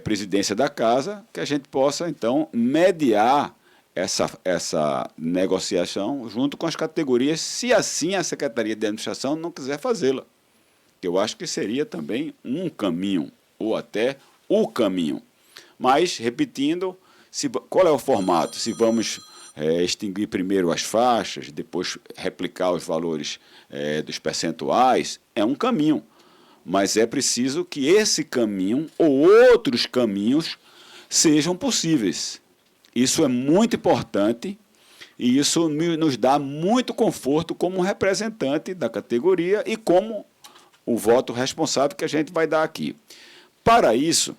presidência da casa, que a gente possa, então, mediar essa negociação junto com as categorias, se assim a Secretaria de Administração não quiser fazê-la. Eu acho que seria também um caminho, ou até o caminho. Mas, repetindo, qual é o formato? Se vamos extinguir primeiro as faixas, depois replicar os valores dos percentuais, é um caminho. Mas é preciso que esse caminho ou outros caminhos sejam possíveis. Isso é muito importante e isso nos dá muito conforto como representante da categoria e como o voto responsável que a gente vai dar aqui. Para isso,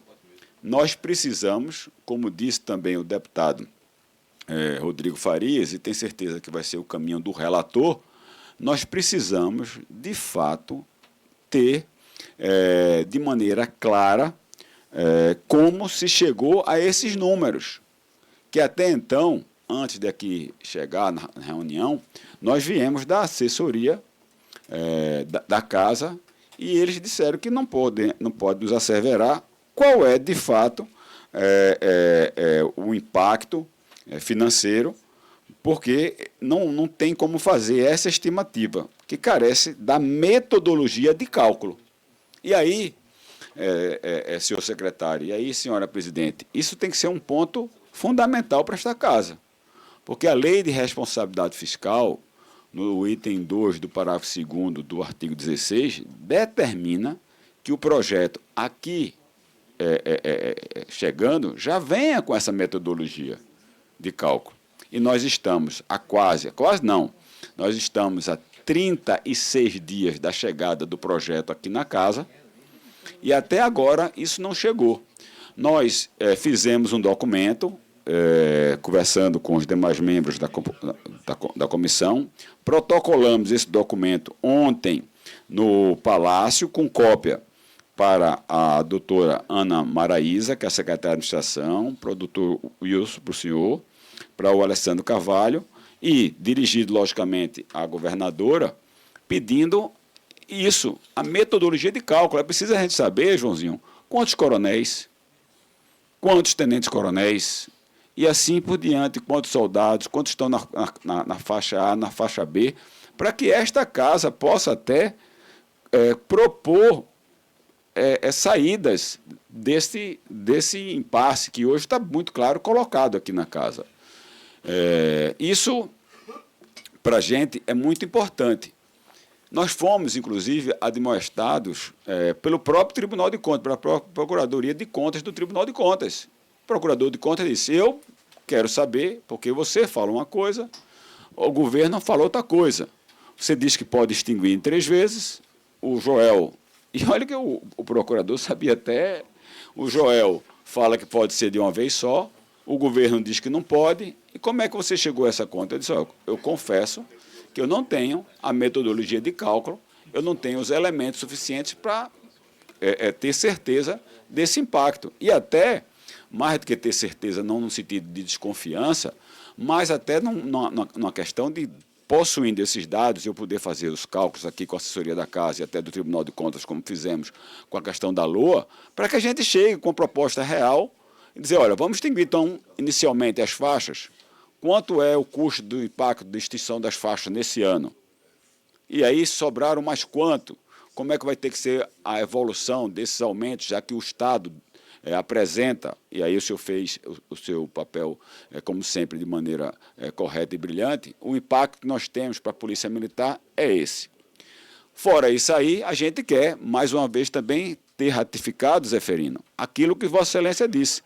nós precisamos, como disse também o deputado Rodrigo Farias, e tenho certeza que vai ser o caminho do relator, nós precisamos, de fato, ter de maneira clara como se chegou a esses números, que até então, antes de aqui chegar na reunião, nós viemos da assessoria da casa e eles disseram que não pode nos asseverar qual é, de fato, o impacto financeiro, porque não tem como fazer essa estimativa, que carece da metodologia de cálculo. E aí, senhor secretário, e aí, senhora presidente, isso tem que ser um ponto fundamental para esta casa, porque a Lei de Responsabilidade Fiscal, no item 2 do parágrafo 2º do artigo 16, determina que o projeto aqui chegando já venha com essa metodologia de cálculo. E nós estamos nós estamos a 36 dias da chegada do projeto aqui na casa e até agora isso não chegou. Nós fizemos um documento, conversando com os demais membros da comissão, protocolamos esse documento ontem no Palácio, com cópia para a doutora Ana Maraíza, que é a secretária de Administração, para o doutor Wilson, para o senhor, para o Alessandro Carvalho, e dirigido, logicamente, à governadora, pedindo isso, a metodologia de cálculo. É preciso a gente saber, Joãozinho, quantos coronéis, quantos tenentes-coronéis, e assim por diante, quantos soldados, quantos estão na faixa A, na faixa B, para que esta casa possa até propor saídas desse impasse que hoje está muito claro colocado aqui na casa. Isso, para a gente, é muito importante. Nós fomos, inclusive, admoestados pelo próprio Tribunal de Contas, pela própria Procuradoria de Contas do Tribunal de Contas. O procurador de contas disse, eu quero saber, porque você fala uma coisa, o governo falou outra coisa. Você diz que pode extinguir em 3 vezes, o Joel E olha que o procurador sabia até, o Joel fala que pode ser de uma vez só, o governo diz que não pode. E como é que você chegou a essa conta? Eu disse, eu confesso que eu não tenho a metodologia de cálculo, eu não tenho os elementos suficientes para ter certeza desse impacto. E até, mais do que ter certeza, não no sentido de desconfiança, mas até numa questão de, possuindo esses dados, eu poder fazer os cálculos aqui com a assessoria da Casa e até do Tribunal de Contas, como fizemos com a questão da LOA, para que a gente chegue com proposta real e dizer, olha, vamos distinguir, então, inicialmente as faixas, quanto é o custo do impacto de extinção das faixas nesse ano? E aí sobraram mais quanto? Como é que vai ter que ser a evolução desses aumentos, já que o Estado apresenta, e aí o senhor fez o seu papel, como sempre, de maneira correta e brilhante, o impacto que nós temos para a Polícia Militar é esse. Fora isso aí, a gente quer, mais uma vez, também ter ratificado, Zeferino, aquilo que Vossa Excelência disse,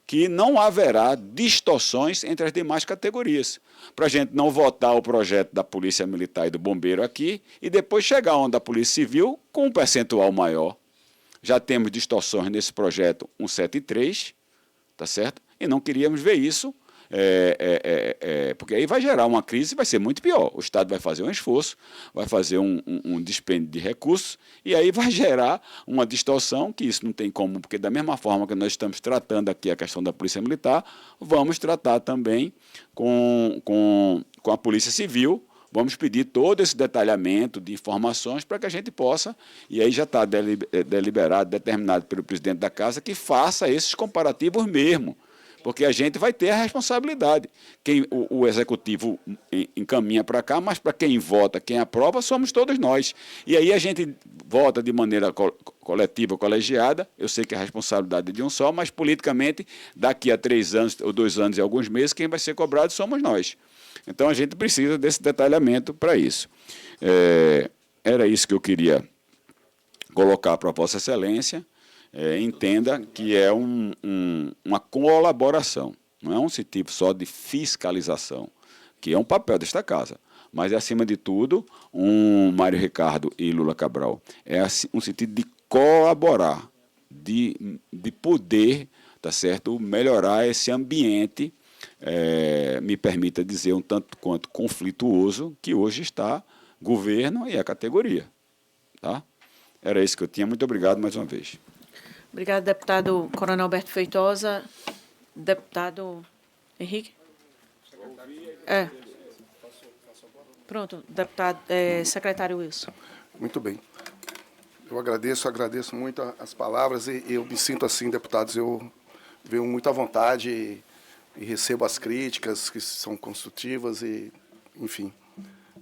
que não haverá distorções entre as demais categorias, para a gente não votar o projeto da Polícia Militar e do Bombeiro aqui e depois chegar onde a Polícia Civil com um percentual maior. Já temos distorções nesse projeto 173, tá certo? E não queríamos ver isso, porque aí vai gerar uma crise e vai ser muito pior. O Estado vai fazer um esforço, vai fazer um dispêndio de recursos, e aí vai gerar uma distorção, que isso não tem como, porque da mesma forma que nós estamos tratando aqui a questão da Polícia Militar, vamos tratar também com a Polícia Civil. Vamos pedir todo esse detalhamento de informações para que a gente possa, e aí já está deliberado, determinado pelo presidente da Casa, que faça esses comparativos mesmo, porque a gente vai ter a responsabilidade. O Executivo encaminha para cá, mas para quem vota, quem aprova, somos todos nós. E aí a gente vota de maneira coletiva, colegiada, eu sei que a responsabilidade é de um só, mas politicamente, daqui a 3 anos ou 2 anos e alguns meses, quem vai ser cobrado somos nós. Então, a gente precisa desse detalhamento para isso. Era isso que eu queria colocar para a Vossa Excelência. Entenda que é uma colaboração, não é um sentido só de fiscalização, que é um papel desta Casa. Mas, acima de tudo, Mário Ricardo e Lula Cabral, é um sentido de colaborar, de poder, tá certo, melhorar esse ambiente, me permita dizer, um tanto quanto conflituoso, que hoje está governo e a categoria. Tá? Era isso que eu tinha. Muito obrigado mais uma vez. Obrigado, deputado Coronel Alberto Feitosa. Deputado Henrique? Pronto, deputado, secretário Wilson. Muito bem. Eu agradeço muito as palavras e eu me sinto assim, deputados, eu venho muito à vontade e recebo as críticas que são construtivas e, enfim,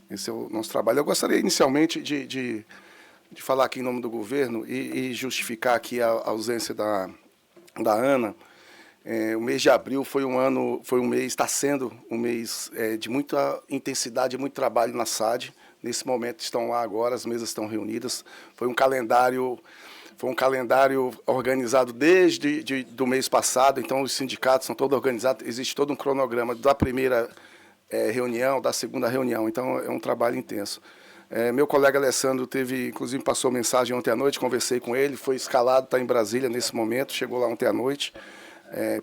esse é o nosso trabalho. Eu gostaria inicialmente de falar aqui em nome do governo e justificar aqui a ausência da Ana. O mês de abril está sendo um mês de muita intensidade, muito trabalho na SAD. Nesse momento estão lá agora, as mesas estão reunidas. Foi um calendário organizado desde do mês passado, então os sindicatos são todos organizados, existe todo um cronograma da primeira reunião, da segunda reunião, então é um trabalho intenso. Meu colega Alessandro inclusive passou mensagem ontem à noite, conversei com ele, foi escalado, está em Brasília nesse momento, chegou lá ontem à noite,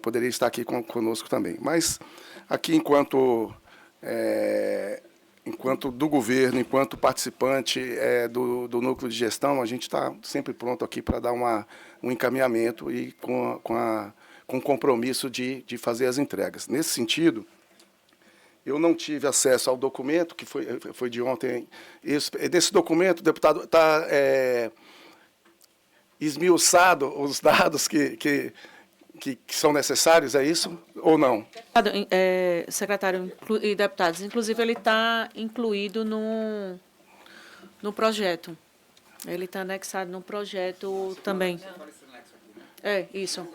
poderia estar aqui conosco também. Mas aqui, enquanto do governo, enquanto participante do núcleo de gestão, a gente está sempre pronto aqui para dar um encaminhamento e com compromisso de fazer as entregas. Nesse sentido, eu não tive acesso ao documento, que foi de ontem. Desse documento, deputado, está esmiuçado os dados que são necessários, é isso ou não? Secretário e deputados, inclusive ele está incluído no projeto. Ele está anexado no projeto também. Isso.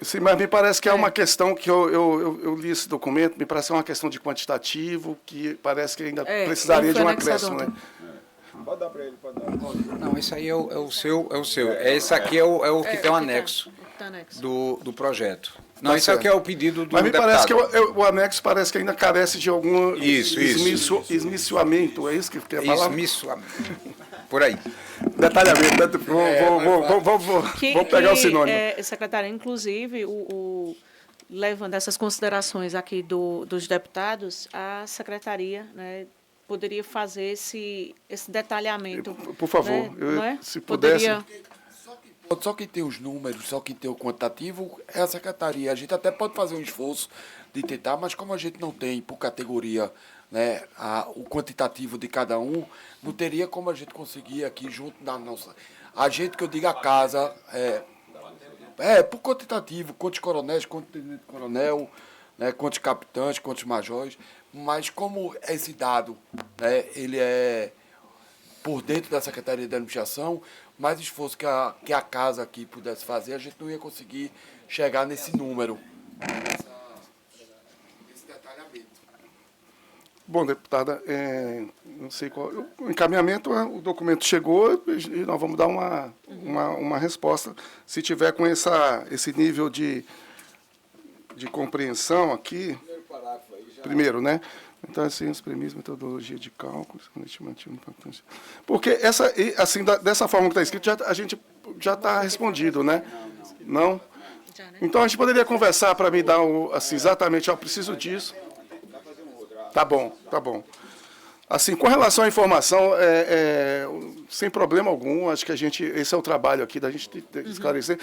Sim, mas me parece que é uma questão que eu li esse documento, me parece uma questão de quantitativo, que parece que ainda precisaria de um acréscimo, né? Pode dar para ele, pode dar. Não, esse aí é o seu. Esse aqui é o que tem o anexo do projeto. Não, Tá isso certo. aqui é o pedido do Mas me deputado. parece que o anexo parece que ainda carece de algum Isso. esmiçoamento, é isso que tem a palavra? Esmiçoamento. Por aí. Detalhamento, né? Vamos pegar o sinônimo. Secretário, inclusive, levando essas considerações aqui dos deputados, a secretaria, né, poderia fazer esse detalhamento. Por favor, né, não é? se pudesse... Só quem tem os números, só quem tem o quantitativo é a secretaria. A gente até pode fazer um esforço de tentar, mas como a gente não tem por categoria, né, o quantitativo de cada um, não teria como a gente conseguir aqui junto da nossa... A gente, que eu digo a casa, por quantitativo, quantos coronéis, quantos tenente coronel, né, quantos capitães, quantos majores, mas como esse dado, né, ele é por dentro da Secretaria de Administração, mais esforço que a casa aqui pudesse fazer, a gente não ia conseguir chegar nesse número, nesse detalhamento. Bom, deputada, não sei qual... O encaminhamento, o documento chegou e nós vamos dar uma resposta. Se tiver com esse nível de compreensão aqui... Primeiro, né? Então, assim, as premissas, metodologia de cálculo, estimativo, importância. Porque, assim, dessa forma que está escrito, a gente já está respondido, né? Não? Então, a gente poderia conversar para me dar, assim, exatamente, preciso disso. Tá bom, tá bom. Assim, com relação à informação, sem problema algum, acho que esse é o trabalho aqui da gente esclarecer.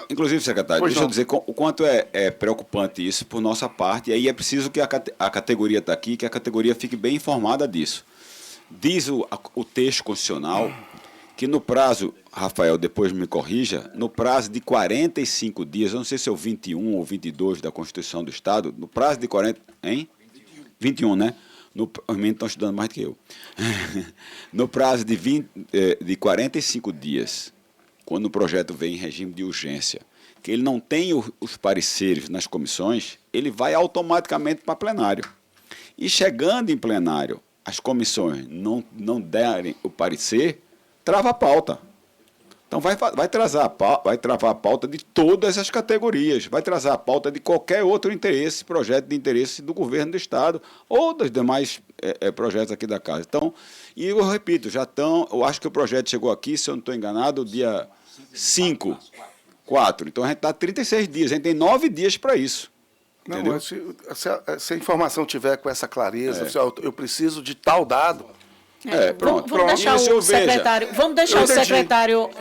Inclusive, secretário, deixa eu dizer o quanto é preocupante isso por nossa parte, e aí é preciso que a categoria está aqui, que a categoria fique bem informada disso. Diz o texto constitucional que no prazo, Rafael, depois me corrija, no prazo de 45 dias, eu não sei se é o 21 ou 22 da Constituição do Estado, no prazo de 21, né? Os meninos estão estudando mais do que eu. No prazo de 45 dias, quando o projeto vem em regime de urgência, que ele não tem os pareceres nas comissões, ele vai automaticamente para plenário. E chegando em plenário, as comissões não derem o parecer, trava a pauta. Então, vai travar a pauta de todas as categorias, vai trazer a pauta de qualquer outro interesse, projeto de interesse do governo do Estado ou dos demais projetos aqui da Casa. Então, e eu repito, eu acho que o projeto chegou aqui, se eu não estou enganado, dia 4. Então, a gente está 36 dias, a gente tem 9 dias para isso. Não, se a informação tiver com essa clareza, eu preciso de tal dado... Vamos deixar o secretário. Vamos deixar o secretário,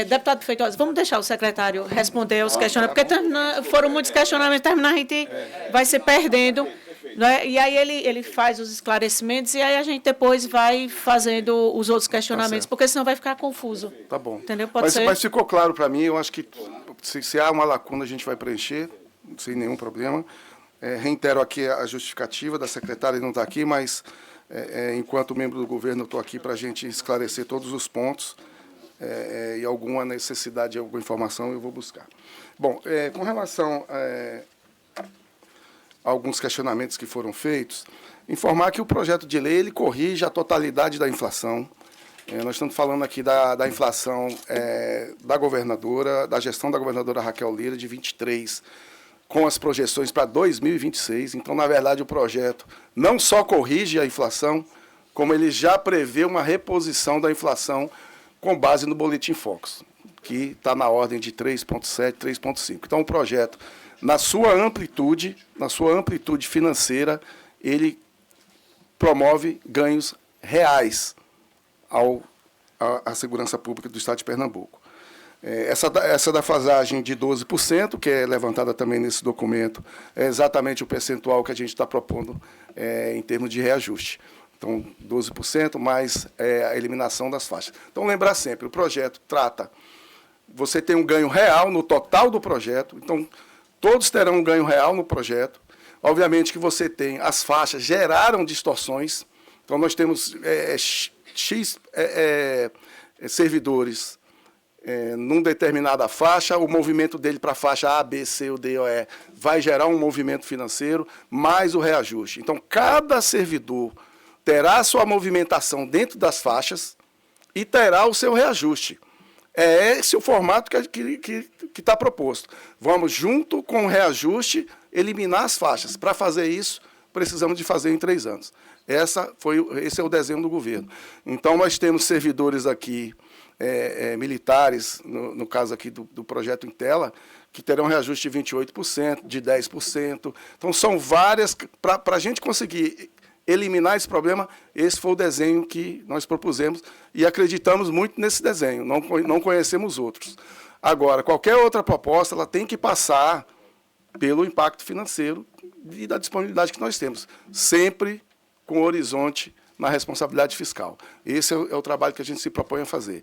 deputado Feitosa, vamos deixar o secretário responder os questionamentos, porque foram muitos questionamentos, terminar a gente vai se perdendo, né? E aí ele faz os esclarecimentos e aí a gente depois vai fazendo os outros questionamentos, porque senão vai ficar confuso. Tá bom. Entendeu? Mas ficou claro para mim, eu acho que se há uma lacuna a gente vai preencher, sem nenhum problema. Reitero aqui a justificativa da secretária, não está aqui, mas... enquanto membro do governo, eu estou aqui para a gente esclarecer todos os pontos e alguma necessidade, alguma informação eu vou buscar. Bom, com relação a alguns questionamentos que foram feitos, informar que o projeto de lei ele corrige a totalidade da inflação. Nós estamos falando aqui da inflação da governadora, da gestão da governadora Raquel Lira, de 23%, com as projeções para 2026. Então, na verdade, o projeto não só corrige a inflação, como ele já prevê uma reposição da inflação com base no Boletim Focus, que está na ordem de 3,7%, 3,5%. Então, o projeto, na sua amplitude financeira, ele promove ganhos reais à segurança pública do Estado de Pernambuco. Essa defasagem de 12%, que é levantada também nesse documento, é exatamente o percentual que a gente está propondo em termos de reajuste. Então, 12% mais a eliminação das faixas. Então, lembrar sempre, o projeto trata... Você tem um ganho real no total do projeto, então, todos terão um ganho real no projeto. Obviamente que você tem... As faixas geraram distorções. Então, nós temos X servidores... numa determinada faixa, o movimento dele para a faixa A, B, C ou D ou E vai gerar um movimento financeiro, mais o reajuste. Então, cada servidor terá a sua movimentação dentro das faixas e terá o seu reajuste. É esse o formato que está proposto. Vamos, junto com o reajuste, eliminar as faixas. Para fazer isso, precisamos de fazer em 3 anos. Esse é o desenho do governo. Então, nós temos servidores aqui, militares, no caso aqui do projeto Intela, que terão reajuste de 28%, de 10%. Então, são várias... Para a gente conseguir eliminar esse problema, esse foi o desenho que nós propusemos e acreditamos muito nesse desenho, não conhecemos outros. Agora, qualquer outra proposta, ela tem que passar pelo impacto financeiro e da disponibilidade que nós temos, sempre com horizonte na responsabilidade fiscal. Esse é o trabalho que a gente se propõe a fazer.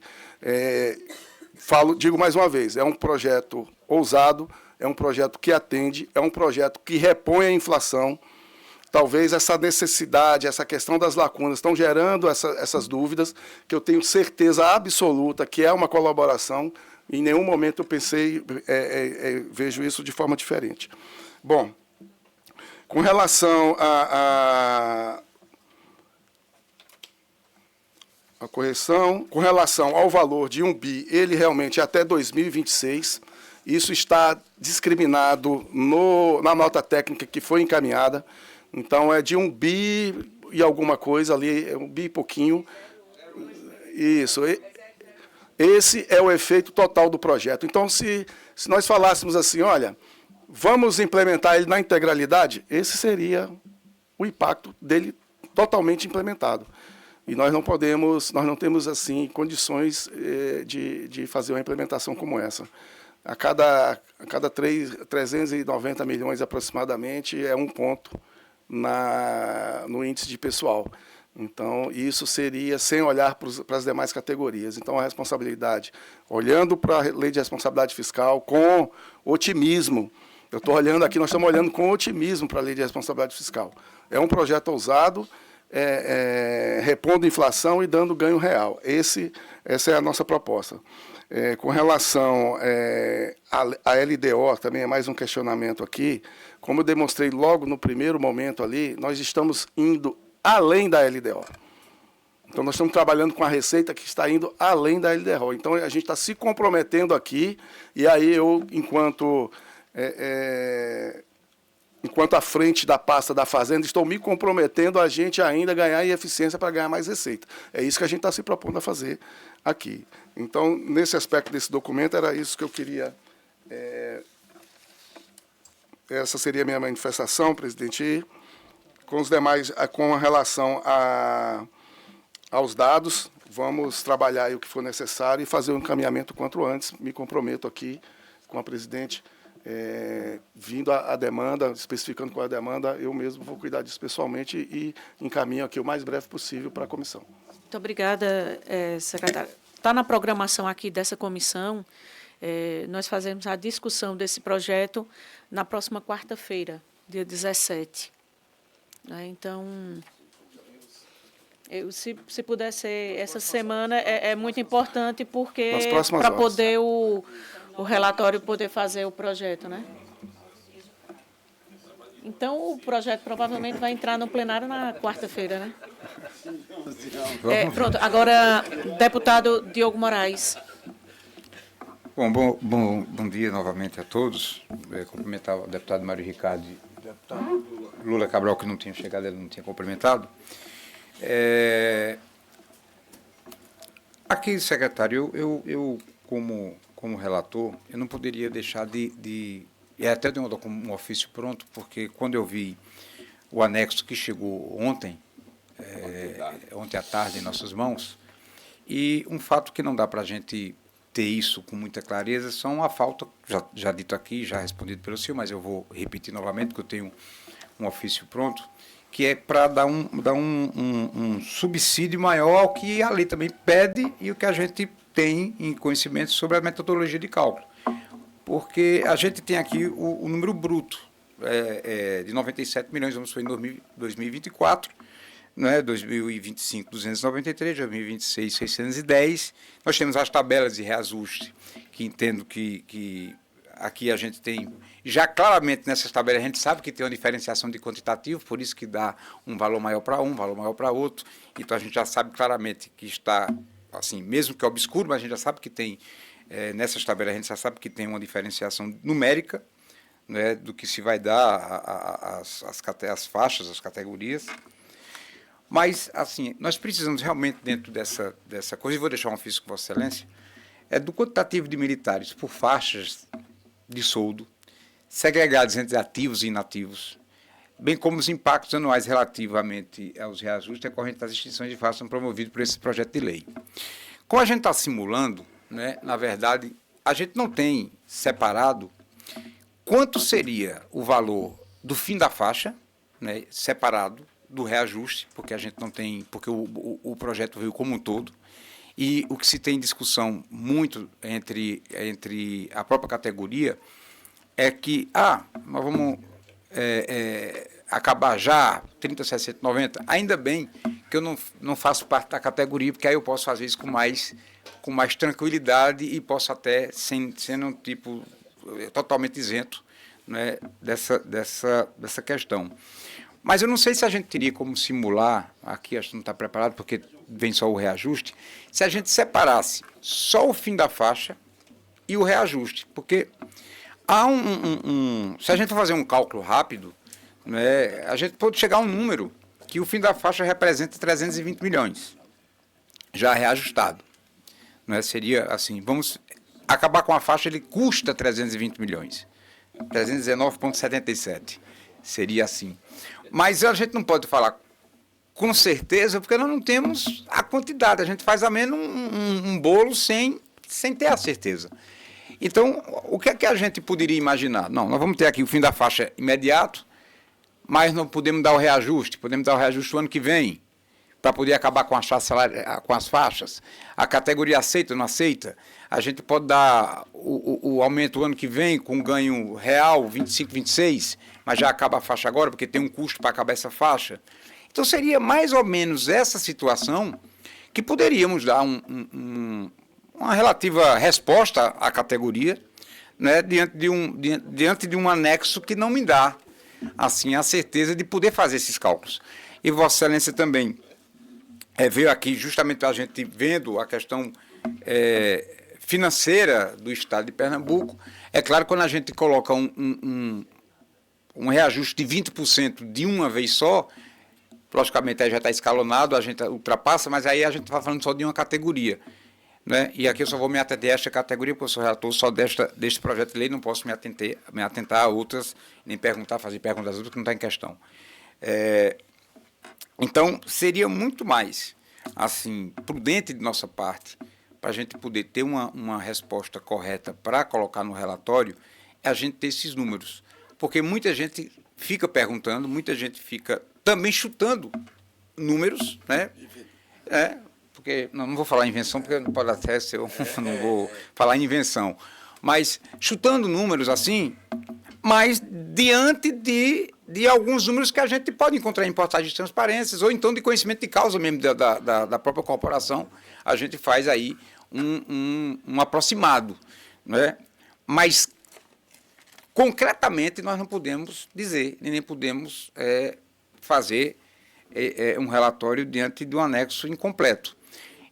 Digo mais uma vez, é um projeto ousado, é um projeto que atende, é um projeto que repõe a inflação. Talvez essa necessidade, essa questão das lacunas estão gerando essas dúvidas, que eu tenho certeza absoluta que é uma colaboração. Em nenhum momento eu pensei, vejo isso de forma diferente. Bom, com relação à correção, com relação ao valor de 1 bi, ele realmente é até 2026, isso está discriminado na nota técnica que foi encaminhada. Então, é de 1 bi e alguma coisa ali, 1 bi e pouquinho. Isso. Esse é o efeito total do projeto. Então, se nós falássemos assim, olha, vamos implementar ele na integralidade, esse seria o impacto dele totalmente implementado. E nós não temos assim condições de fazer uma implementação como essa. A cada 390 milhões aproximadamente é um ponto no índice de pessoal. Então, isso seria sem olhar para as demais categorias. Então, a responsabilidade, olhando para a lei de responsabilidade fiscal com otimismo, eu estou olhando aqui, nós estamos olhando com otimismo para a lei de responsabilidade fiscal. É um projeto ousado, repondo inflação e dando ganho real. Essa é a nossa proposta. Com relação à LDO, também é mais um questionamento aqui. Como eu demonstrei logo no primeiro momento ali, nós estamos indo além da LDO. Então, nós estamos trabalhando com a Receita que está indo além da LDO. Então, a gente está se comprometendo aqui, e aí eu, enquanto à frente da pasta da Fazenda, estou me comprometendo a gente ainda ganhar em eficiência para ganhar mais receita. É isso que a gente está se propondo a fazer aqui. Então, nesse aspecto desse documento, era isso que eu queria... essa seria a minha manifestação, presidente. Com os demais, com relação aos dados, vamos trabalhar aí o que for necessário e fazer o encaminhamento quanto antes. Me comprometo aqui com a presidente, vindo a demanda, especificando qual é a demanda, eu mesmo vou cuidar disso pessoalmente e encaminho aqui o mais breve possível para a comissão. Muito obrigada, secretário. Está na programação aqui dessa comissão, nós fazemos a discussão desse projeto na próxima quarta-feira, dia 17. Então, se puder ser essa semana, é muito importante, porque para poder o relatório poder fazer o projeto, né? Então, o projeto provavelmente vai entrar no plenário na quarta-feira, né? Pronto. Agora, deputado Diogo Moraes. Bom dia novamente a todos. Cumprimentar o deputado Mário Ricardo e o deputado Lula Cabral, que não tinha chegado, ele não tinha cumprimentado. Aqui, secretário, eu como relator, eu não poderia deixar de até tenho um ofício pronto, porque quando eu vi o anexo que chegou ontem à tarde em nossas mãos, e um fato que não dá para a gente ter isso com muita clareza, são a falta, já dito aqui, já respondido pelo senhor, mas eu vou repetir novamente, porque eu tenho um ofício pronto, que é para dar um subsídio maior ao que a lei também pede e o que a gente tem em conhecimento sobre a metodologia de cálculo. Porque a gente tem aqui o número bruto de 97 milhões, vamos supor, em 2024, né, 2025, 293, 2026, 610. Nós temos as tabelas de reajuste, que entendo que aqui a gente tem, já claramente nessas tabelas, a gente sabe que tem uma diferenciação de quantitativo, por isso que dá um valor maior para um valor maior para outro. Então, a gente já sabe claramente que está, assim, mesmo que obscuro, mas a gente já sabe que tem, nessas tabelas, a gente já sabe que tem uma diferenciação numérica, né, do que se vai dar as faixas, as categorias. Mas, assim, nós precisamos realmente, dentro dessa coisa, e vou deixar um ofício com Vossa Excelência, do quantitativo de militares por faixas de soldo, segregados entre ativos e inativos, bem como os impactos anuais relativamente aos reajustes decorrentes das extinções de faixas promovidos por esse projeto de lei. Como a gente está simulando, né, na verdade, a gente não tem separado quanto seria o valor do fim da faixa, né, separado do reajuste, porque a gente não tem, porque o projeto veio como um todo, e o que se tem discussão muito entre a própria categoria é que, nós vamos acabar já, 30, 60, 90, ainda bem que eu não faço parte da categoria, porque aí eu posso fazer isso com mais tranquilidade e posso até, sendo um tipo totalmente isento, né, dessa questão. Mas eu não sei se a gente teria como simular, aqui acho que não está preparado, porque vem só o reajuste, se a gente separasse só o fim da faixa e o reajuste, porque há se a gente for fazer um cálculo rápido, né, a gente pode chegar a um número que o fim da faixa representa 320 milhões, já reajustado. Né, seria assim, vamos acabar com a faixa, ele custa 320 milhões, 319,77, seria assim. Mas a gente não pode falar com certeza, porque nós não temos a quantidade, a gente faz a menos um bolo sem ter a certeza. Então, o que é que a gente poderia imaginar? Não, nós vamos ter aqui o fim da faixa imediato, mas não podemos dar o reajuste, podemos dar o reajuste o ano que vem, para poder acabar com as faixas. A categoria aceita ou não aceita? A gente pode dar o aumento o ano que vem com ganho real, 25, 26, mas já acaba a faixa agora, porque tem um custo para acabar essa faixa. Então, seria mais ou menos essa situação que poderíamos dar uma relativa resposta à categoria, né, diante de um anexo que não me dá assim, a certeza de poder fazer esses cálculos. E Vossa Excelência também veio aqui justamente a gente vendo a questão financeira do Estado de Pernambuco. É claro que quando a gente coloca um reajuste de 20% de uma vez só, logicamente aí já está escalonado, a gente ultrapassa, mas aí a gente está falando só de uma categoria. Né? E aqui eu só vou me atender a esta categoria, porque eu sou relator só deste projeto de lei, não posso me atentar a outras, nem fazer perguntas às outras, que não está em questão. Então, seria muito mais assim, prudente de nossa parte, para a gente poder ter uma resposta correta para colocar no relatório, é a gente ter esses números. Porque muita gente fica perguntando, muita gente fica também chutando números, né? Porque não vou falar invenção, porque não pode até ser, eu não vou falar invenção, mas chutando números assim, mas diante de alguns números que a gente pode encontrar em portais de transparências, ou então de conhecimento de causa mesmo da própria corporação, a gente faz aí um aproximado. Né? Mas, concretamente, nós não podemos dizer, nem podemos fazer um relatório diante de um anexo incompleto.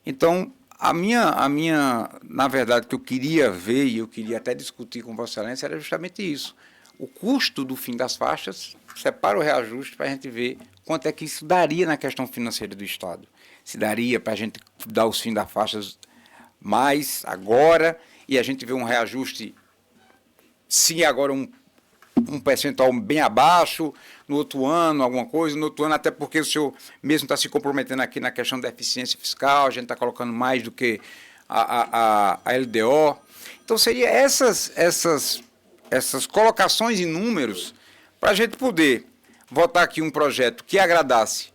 Então, a minha, na verdade, que eu queria ver, e eu queria até discutir com Vossa Excelência, era justamente isso. O custo do fim das faixas, separa o reajuste para a gente ver quanto é que isso daria na questão financeira do Estado. Se daria para a gente dar os fins das faixas mais agora, e a gente vê um reajuste, sim, agora um percentual bem abaixo, no outro ano, alguma coisa, no outro ano, até porque o senhor mesmo está se comprometendo aqui na questão da eficiência fiscal, a gente está colocando mais do que a LDO. Então, seria essas colocações em números para a gente poder votar aqui um projeto que agradasse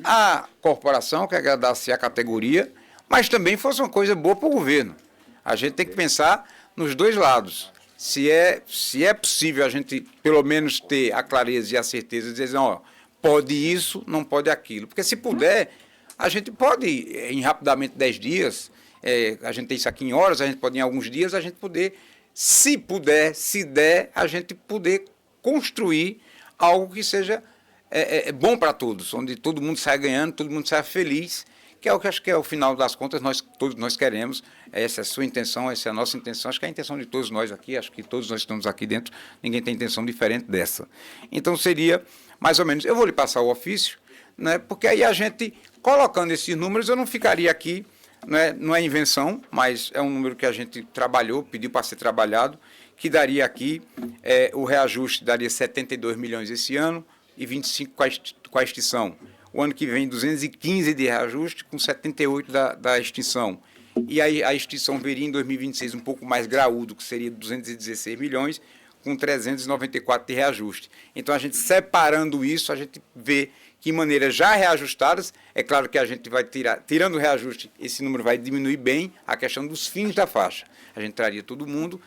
a corporação, que agradasse a categoria, mas também fosse uma coisa boa para o governo. A gente tem que pensar nos dois lados. Se é possível a gente, pelo menos, ter a clareza e a certeza de dizer, não, pode isso, não pode aquilo. Porque, se puder, a gente pode, em rapidamente 10 dias, a gente tem isso aqui em horas, a gente pode, em alguns dias, a gente poder, se puder, se der, a gente poder construir algo que seja bom para todos, onde todo mundo saia ganhando, todo mundo saia feliz, que é o que acho que é o final das contas, todos nós queremos, essa é a sua intenção, essa é a nossa intenção, acho que é a intenção de todos nós aqui, acho que todos nós estamos aqui dentro, ninguém tem intenção diferente dessa. Então seria mais ou menos, eu vou lhe passar o ofício, né, porque aí a gente, colocando esses números, eu não ficaria aqui, não é invenção, mas é um número que a gente trabalhou, pediu para ser trabalhado, que daria aqui, o reajuste daria 72 milhões esse ano e 25 com a extinção. O ano que vem, 215 de reajuste, com 78 da extinção. E aí a extinção veria em 2026 um pouco mais graúdo, que seria 216 milhões, com 394 de reajuste. Então, a gente separando isso, a gente vê que maneiras já reajustadas, é claro que a gente vai tirando o reajuste, esse número vai diminuir bem a questão dos fins da faixa. A gente traria todo mundo,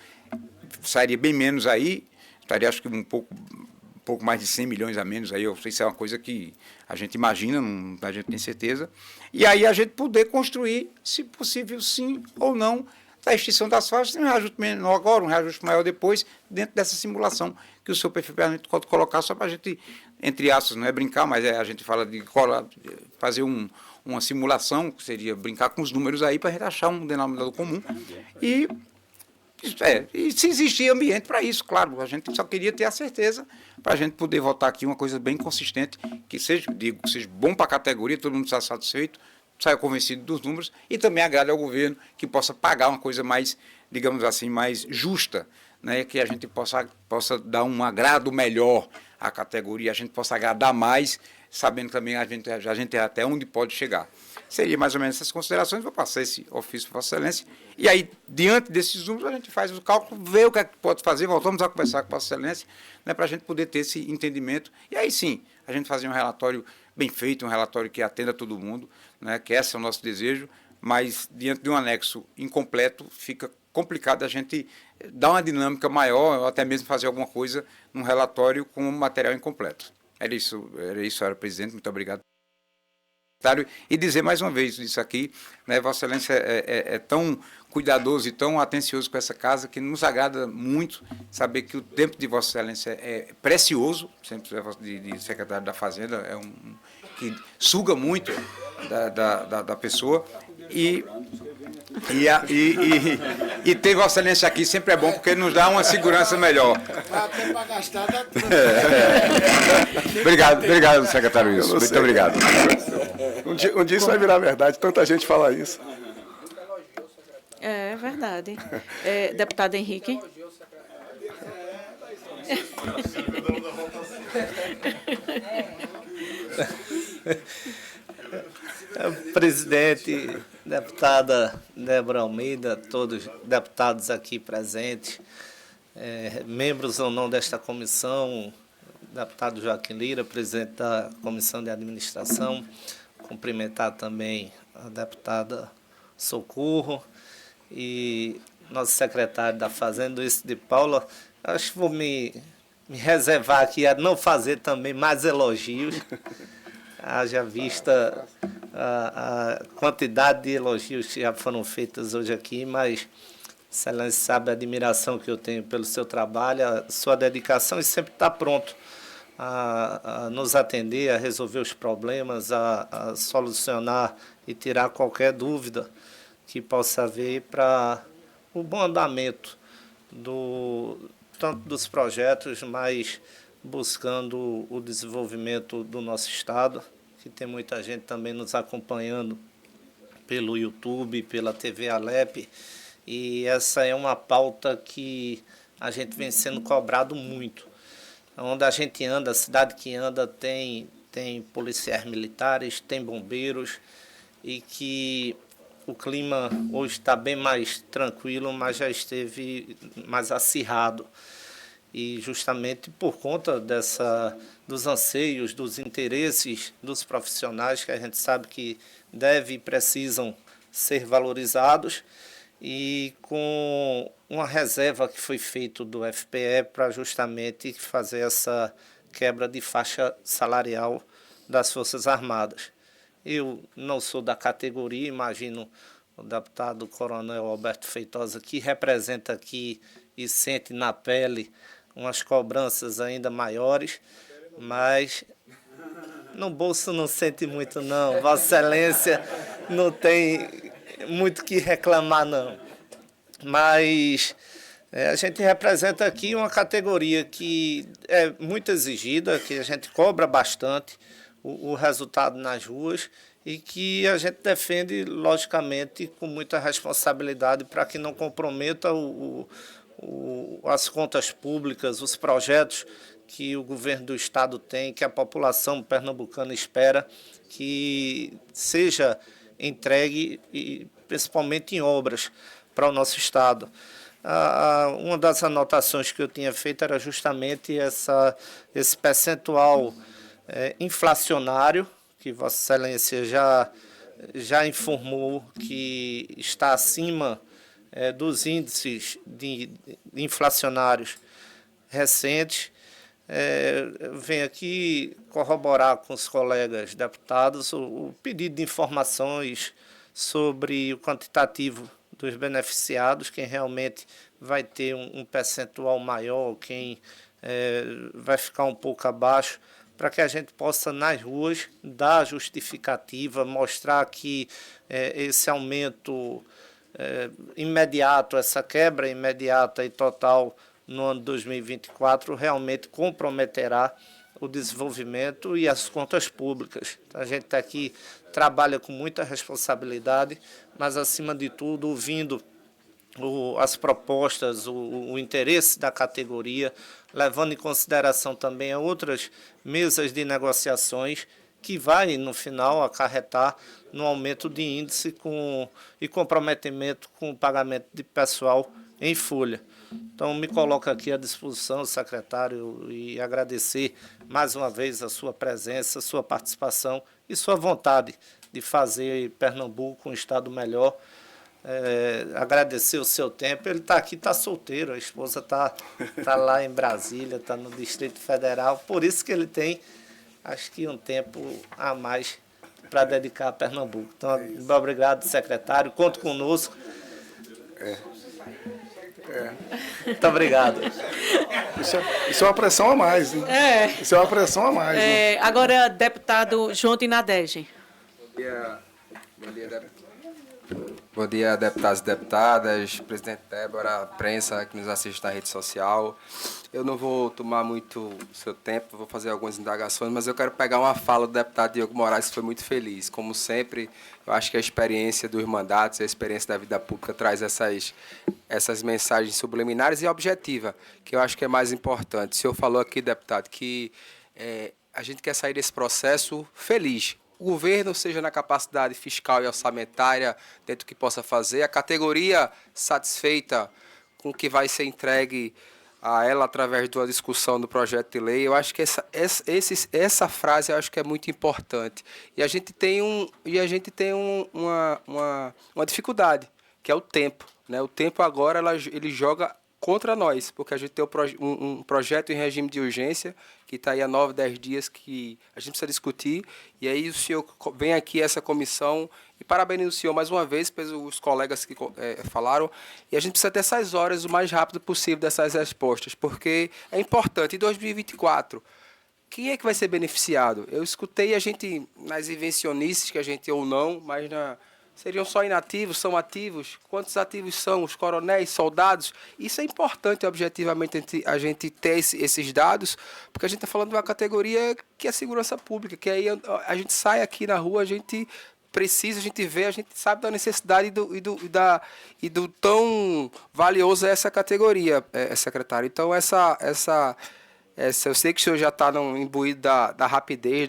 sairia bem menos aí, estaria acho que um pouco mais de 100 milhões a menos, aí eu sei se é uma coisa que a gente imagina, a gente tem certeza, e aí a gente poder construir, se possível sim ou não, da extinção das faixas, um reajuste menor agora, um reajuste maior depois, dentro dessa simulação que o seu perfil pode colocar, só para a gente, entre aspas, não é brincar, mas a gente fala de fazer uma simulação, que seria brincar com os números aí, para a gente achar um denominador comum, e se existir ambiente para isso, claro, a gente só queria ter a certeza para a gente poder votar aqui uma coisa bem consistente, que seja bom para a categoria, todo mundo está satisfeito, saia convencido dos números e também agrade ao governo que possa pagar uma coisa mais, digamos assim, mais justa, né, que a gente possa dar um agrado melhor à categoria, a gente possa agradar mais, sabendo também a gente até onde pode chegar. Seria mais ou menos essas considerações, vou passar esse ofício para Vossa Excelência, e aí, diante desses números, a gente faz o cálculo, vê o que é que pode fazer, voltamos a conversar com Vossa Excelência, né, para a gente poder ter esse entendimento, e aí sim, a gente fazer um relatório bem feito, um relatório que atenda todo mundo, né, que esse é o nosso desejo, mas diante de um anexo incompleto, fica complicado a gente dar uma dinâmica maior, ou até mesmo fazer alguma coisa num relatório com um material incompleto. Era isso, senhora presidente, muito obrigado. E dizer mais uma vez isso aqui, né, Vossa Excelência é tão cuidadoso e tão atencioso com essa casa que nos agrada muito saber que o tempo de Vossa Excelência é precioso, sempre de secretário da Fazenda, que suga muito da pessoa e ter Vossa Excelência aqui sempre é bom porque nos dá uma segurança melhor. Até para gastar dá tudo. Obrigado, secretário Wilson. Muito obrigado. Um dia isso vai virar verdade, tanta gente fala isso. É verdade. Deputado Henrique. Presidente, deputada Débora Almeida, todos deputados aqui presentes, membros ou não desta comissão, deputado Joaquim Lira, presidente da Comissão de Administração, cumprimentar também a deputada Socorro e nosso secretário da Fazenda, Luiz de Paula. Acho que vou me reservar aqui a não fazer também mais elogios, haja vista a quantidade de elogios que já foram feitos hoje aqui, mas Excelência sabe a admiração que eu tenho pelo seu trabalho, a sua dedicação e sempre está pronto a nos atender, a resolver os problemas, a solucionar e tirar qualquer dúvida que possa haver para o bom andamento tanto dos projetos, mas buscando o desenvolvimento do nosso Estado, que tem muita gente também nos acompanhando pelo YouTube, pela TV Alep, e essa é uma pauta que a gente vem sendo cobrado muito. Onde a gente anda, a cidade que anda tem policiais militares, tem bombeiros, e que o clima hoje está bem mais tranquilo, mas já esteve mais acirrado. E justamente por conta dos anseios, dos interesses dos profissionais, que a gente sabe que devem e precisam ser valorizados, e com uma reserva que foi feita do FPE para justamente fazer essa quebra de faixa salarial das Forças Armadas. Eu não sou da categoria, imagino o deputado Coronel Alberto Feitosa, que representa aqui e sente na pele umas cobranças ainda maiores, mas no bolso não sente muito não. Vossa Excelência não tem muito o que reclamar, não. Mas a gente representa aqui uma categoria que é muito exigida, que a gente cobra bastante o resultado nas ruas e que a gente defende, logicamente, com muita responsabilidade para que não comprometa as contas públicas, os projetos que o governo do Estado tem, que a população pernambucana espera que seja entregue, e principalmente em obras, para o nosso Estado. Uma das anotações que eu tinha feito era justamente esse percentual inflacionário, que Vossa Excelência já informou que está acima dos índices inflacionários recentes. Venho aqui corroborar com os colegas deputados o pedido de informações sobre o quantitativo dos beneficiados, quem realmente vai ter um percentual maior, quem vai ficar um pouco abaixo, para que a gente possa, nas ruas, dar justificativa, mostrar que esse aumento imediato, essa quebra imediata e total no ano 2024 realmente comprometerá o desenvolvimento e as contas públicas. A gente aqui trabalha com muita responsabilidade, mas, acima de tudo, ouvindo as propostas, o interesse da categoria, levando em consideração também outras mesas de negociações que vai, no final, acarretar no aumento de índice e comprometimento com o pagamento de pessoal em folha. Então, me coloco aqui à disposição, secretário, e agradecer mais uma vez a sua presença, a sua participação e sua vontade de fazer Pernambuco um estado melhor. Agradecer o seu tempo. Ele está aqui, está solteiro, a esposa está lá em Brasília, está no Distrito Federal, por isso que ele tem, acho que, um tempo a mais para dedicar a Pernambuco. Então, obrigado, secretário, conto conosco. Muito obrigado. Isso é uma pressão a mais, hein? Isso é uma pressão a mais. Né? Agora, deputado João Tinadege. Bom dia, deputados e deputadas, presidente Débora, prensa que nos assiste na rede social. Eu não vou tomar muito o seu tempo, vou fazer algumas indagações, mas eu quero pegar uma fala do deputado Diogo Moraes, que foi muito feliz. Como sempre, eu acho que a experiência dos mandatos, a experiência da vida pública traz essas mensagens subliminares e objetivas, que eu acho que é mais importante. O senhor falou aqui, deputado, que a gente quer sair desse processo feliz. O governo, seja na capacidade fiscal e orçamentária, dentro do que possa fazer, a categoria satisfeita com o que vai ser entregue a ela através de uma discussão do projeto de lei. Eu acho que essa frase eu acho que é muito importante. E a gente tem uma dificuldade, que é o tempo. Né? O tempo agora ele joga contra nós, porque a gente tem um projeto em regime de urgência, que está aí há 9, 10 dias, que a gente precisa discutir, e aí o senhor vem aqui essa comissão, e parabenizo o senhor mais uma vez, pelos colegas que falaram, e a gente precisa ter essas horas o mais rápido possível dessas respostas, porque é importante. Em 2024, quem é que vai ser beneficiado? Eu escutei a gente, nas invencionices, que a gente ou não, mas seriam só inativos, são ativos? Quantos ativos são? Os coronéis, soldados? Isso é importante, objetivamente, a gente ter esses dados, porque a gente está falando de uma categoria que é segurança pública, que aí a gente sai aqui na rua, a gente precisa, a gente vê, a gente sabe da necessidade e do tão valioso é essa categoria, secretário. Então, eu sei que o senhor já está imbuído da rapidez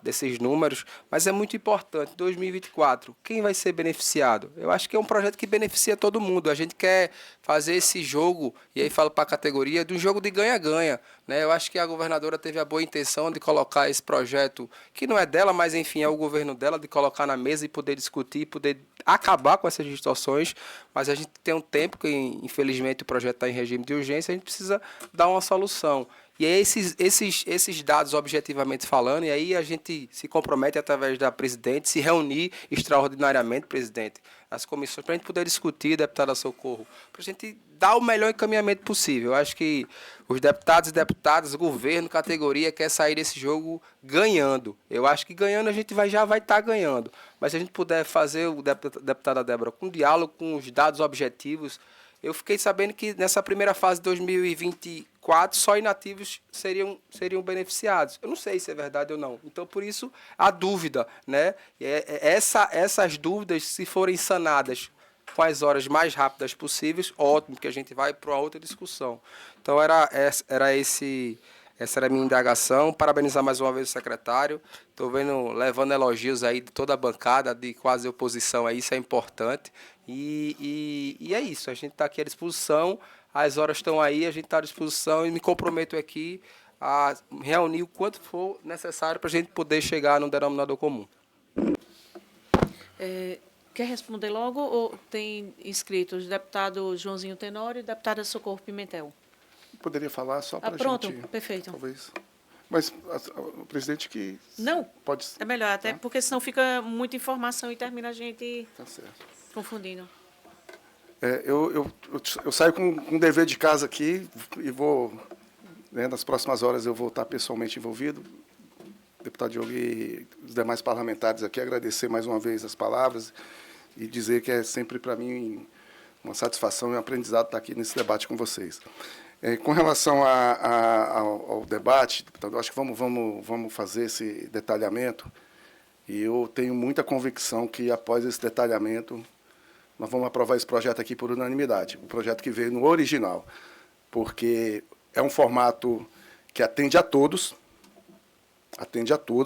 desses números, mas é muito importante. 2024, quem vai ser beneficiado? Eu acho que é um projeto que beneficia todo mundo. A gente quer fazer esse jogo, e aí falo para a categoria, de um jogo de ganha-ganha. Né? Eu acho que a governadora teve a boa intenção de colocar esse projeto, que não é dela, mas enfim, é o governo dela, de colocar na mesa e poder discutir, poder acabar com essas distorções, mas a gente tem um tempo que, infelizmente, o projeto está em regime de urgência, a gente precisa dar uma solução. E é esses dados, objetivamente falando, e aí a gente se compromete, através da presidente, se reunir extraordinariamente, presidente, as comissões, para a gente poder discutir, deputada Socorro, para a gente dar o melhor encaminhamento possível. Eu acho que os deputados e deputadas, o governo, categoria, quer sair desse jogo ganhando. Eu acho que ganhando a gente já vai estar ganhando. Mas se a gente puder fazer, o deputada Débora, com diálogo, com os dados objetivos, eu fiquei sabendo que nessa primeira fase de 2024 só inativos seriam beneficiados. Eu não sei se é verdade ou não. Então, por isso, a dúvida, né? Essas dúvidas, se forem sanadas com as horas mais rápidas possíveis, ótimo, que a gente vai para outra discussão. Então, essa era a minha indagação. Parabenizar mais uma vez o secretário. Estou levando elogios aí de toda a bancada, de quase oposição, aí, isso é importante. E é isso, a gente está aqui à disposição, as horas estão aí, a gente está à disposição e me comprometo aqui a reunir o quanto for necessário para a gente poder chegar num denominador comum. Quer responder logo ou tem inscritos deputado Joãozinho Tenório e deputada Socorro Pimentel? Poderia falar só para a pronto, gente... perfeito. Talvez. Mas o presidente que... Não, pode... é melhor, até porque senão fica muita informação e termina a gente Tá certo. confundindo. Eu saio com um dever de casa aqui e vou, né, nas próximas horas eu vou estar pessoalmente envolvido. Deputado Diogo e os demais parlamentares aqui, agradecer mais uma vez as palavras e dizer que é sempre para mim uma satisfação e um aprendizado estar aqui nesse debate com vocês. Com relação ao debate, deputado, acho que vamos fazer esse detalhamento e eu tenho muita convicção que após esse detalhamento nós vamos aprovar esse projeto aqui por unanimidade, o projeto que veio no original, porque é um formato que atende a todos,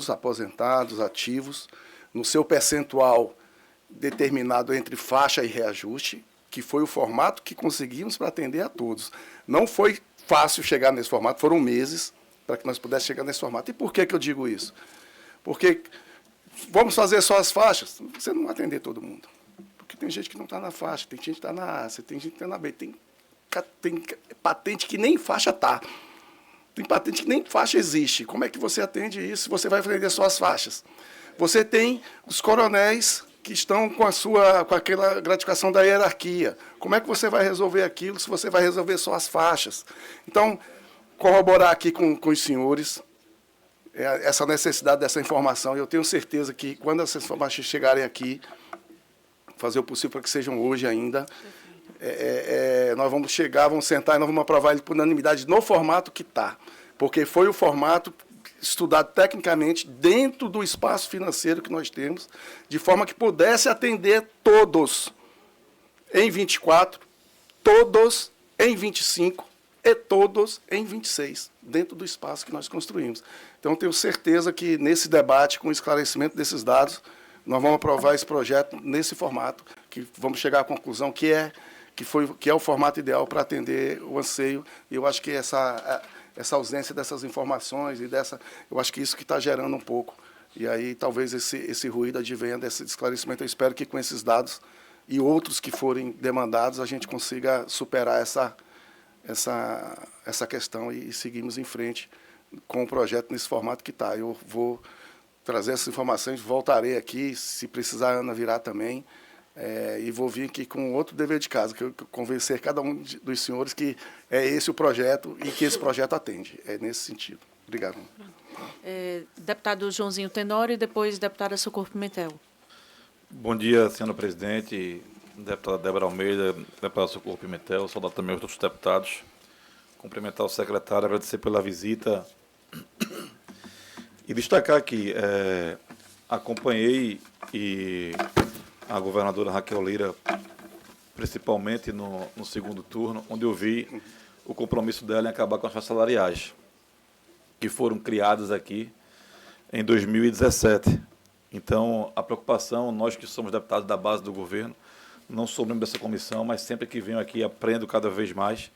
aposentados, ativos, no seu percentual determinado entre faixa e reajuste, que foi o formato que conseguimos para atender a todos. Não foi fácil chegar nesse formato, foram meses para que nós pudéssemos chegar nesse formato. E por que eu digo isso? Porque vamos fazer só as faixas, você não vai atender todo mundo. Porque tem gente que não está na faixa, tem gente que está na A, tem gente que está na B, tem patente que nem faixa está. Tem patente que nem faixa existe. Como é que você atende isso se você vai atender só as faixas? Você tem os coronéis que estão com aquela gratificação da hierarquia. Como é que você vai resolver aquilo se você vai resolver só as faixas? Então, corroborar aqui com os senhores essa necessidade dessa informação. Eu tenho certeza que, quando essas informações chegarem aqui, fazer o possível para que sejam hoje ainda, nós vamos chegar, vamos sentar e nós vamos aprovar ele por unanimidade no formato que está. Porque foi o formato estudado tecnicamente dentro do espaço financeiro que nós temos, de forma que pudesse atender todos em 24, todos em 25 e todos em 26, dentro do espaço que nós construímos. Então, tenho certeza que, nesse debate, com o esclarecimento desses dados, nós vamos aprovar esse projeto nesse formato, que vamos chegar à conclusão que é o formato ideal para atender o anseio. E eu acho que essa ausência dessas informações eu acho que isso que está gerando um pouco. E aí talvez esse ruído advenha desse esclarecimento. Eu espero que com esses dados e outros que forem demandados a gente consiga superar essa questão e seguirmos em frente com o projeto nesse formato que está. Eu vou trazer essas informações, voltarei aqui, se precisar a Ana virá também, e vou vir aqui com outro dever de casa, que eu convencer cada um dos senhores que é esse o projeto e que esse projeto atende. É nesse sentido. Obrigado. Deputado Joãozinho Tenório e depois deputada Socorro Pimentel. Bom dia, senhora presidente, deputada Débora Almeida, deputada Socorro Pimentel, saudar também os outros deputados, cumprimentar o secretário, agradecer pela visita e destacar que acompanhei a governadora Raquel Lira, principalmente no segundo turno, onde eu vi o compromisso dela em acabar com as faixas salariais, que foram criadas aqui em 2017. Então, a preocupação, nós que somos deputados da base do governo, não sou membro dessa comissão, mas sempre que venho aqui aprendo cada vez mais,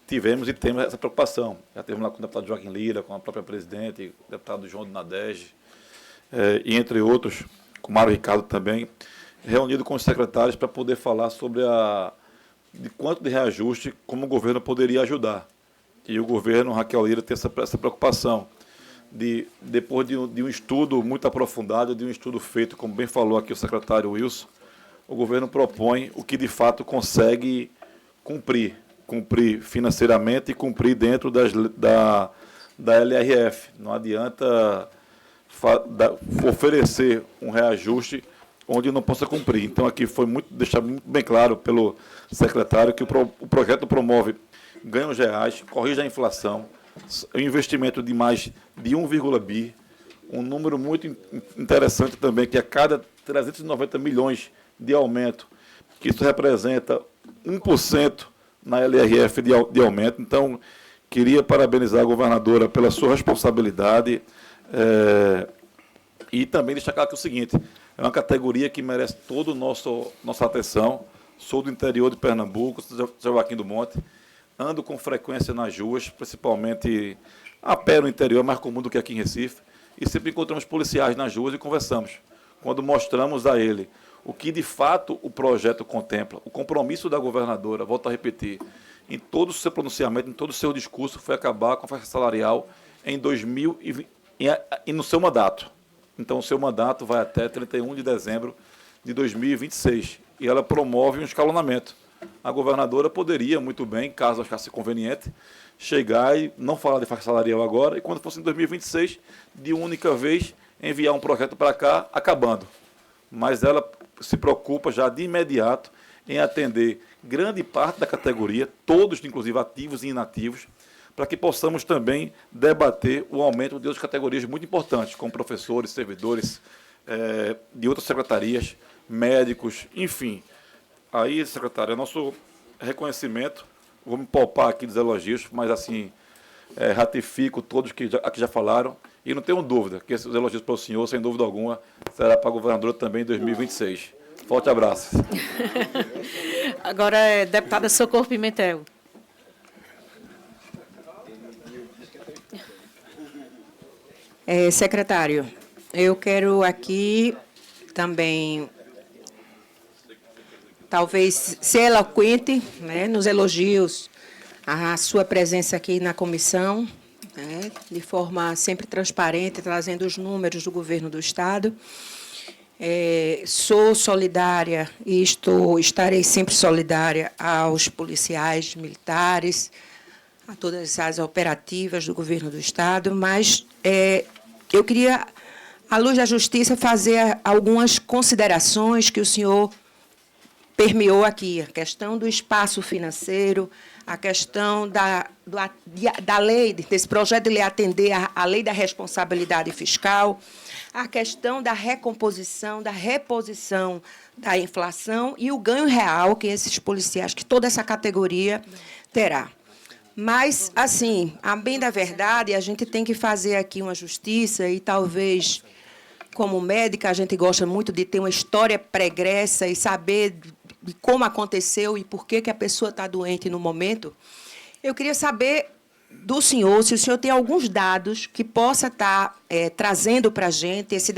tivemos e temos essa preocupação. Já tivemos lá com o deputado Joaquim Lira, com a própria presidente, o deputado João do Nadege, e entre outros, com o Mário Ricardo também, reunido com os secretários para poder falar sobre de quanto de reajuste, como o governo poderia ajudar. E o governo, Raquel Lira, tem essa preocupação depois de um estudo muito aprofundado, de um estudo feito, como bem falou aqui o secretário Wilson, o governo propõe o que de fato consegue cumprir financeiramente e cumprir dentro da LRF. Não adianta oferecer um reajuste onde não possa cumprir. Então, aqui foi deixado muito bem claro pelo secretário que o projeto promove ganhos reais, corrige a inflação, um investimento de mais de 1,1 bi, um número muito interessante também, que a cada 390 milhões de aumento, que isso representa 1% na LRF de aumento. Então, queria parabenizar a governadora pela sua responsabilidade e também destacar aqui o seguinte: é uma categoria que merece toda a nossa atenção. Sou do interior de Pernambuco, São Joaquim do Monte, ando com frequência nas ruas, principalmente a pé no interior, é mais comum do que aqui em Recife, e sempre encontramos policiais nas ruas e conversamos. Quando mostramos a ele o que de fato o projeto contempla, o compromisso da governadora, volto a repetir, em todo o seu pronunciamento, em todo o seu discurso, foi acabar com a faixa salarial em 2020 e no seu mandato. Então, o seu mandato vai até 31 de dezembro de 2026. E ela promove um escalonamento. A governadora poderia, muito bem, caso achasse conveniente, chegar e não falar de faixa salarial agora, e quando fosse em 2026, de única vez, enviar um projeto para cá, acabando. Mas ela se preocupa já de imediato em atender grande parte da categoria, todos, inclusive ativos e inativos, para que possamos também debater o aumento de outras categorias muito importantes, como professores, servidores de outras secretarias, médicos, enfim. Aí, secretário, é nosso reconhecimento, vou me poupar aqui dos elogios, mas assim, ratifico todos que aqui já falaram, e não tenho dúvida que esses elogios para o senhor, sem dúvida alguma, será para a governadora também em 2026. Forte abraço. Agora, deputada Socorro Pimentel. Secretário, eu quero aqui também, talvez, ser eloquente, né, nos elogios à sua presença aqui na comissão, né, de forma sempre transparente, trazendo os números do governo do Estado. Sou solidária e estarei sempre solidária aos policiais militares, a todas as operativas do governo do Estado, mas eu queria, à luz da justiça, fazer algumas considerações que o senhor permeou aqui. A questão do espaço financeiro, a questão da lei, desse projeto de lei atender à lei da responsabilidade fiscal, a questão da recomposição, da reposição da inflação e o ganho real que esses policiais, que toda essa categoria terá. Mas, assim, a bem da verdade, a gente tem que fazer aqui uma justiça e, talvez, como médica, a gente gosta muito de ter uma história pregressa e saber de como aconteceu e por que a pessoa está doente no momento. Eu queria saber do senhor, se o senhor tem alguns dados que possa estar trazendo para a gente, esse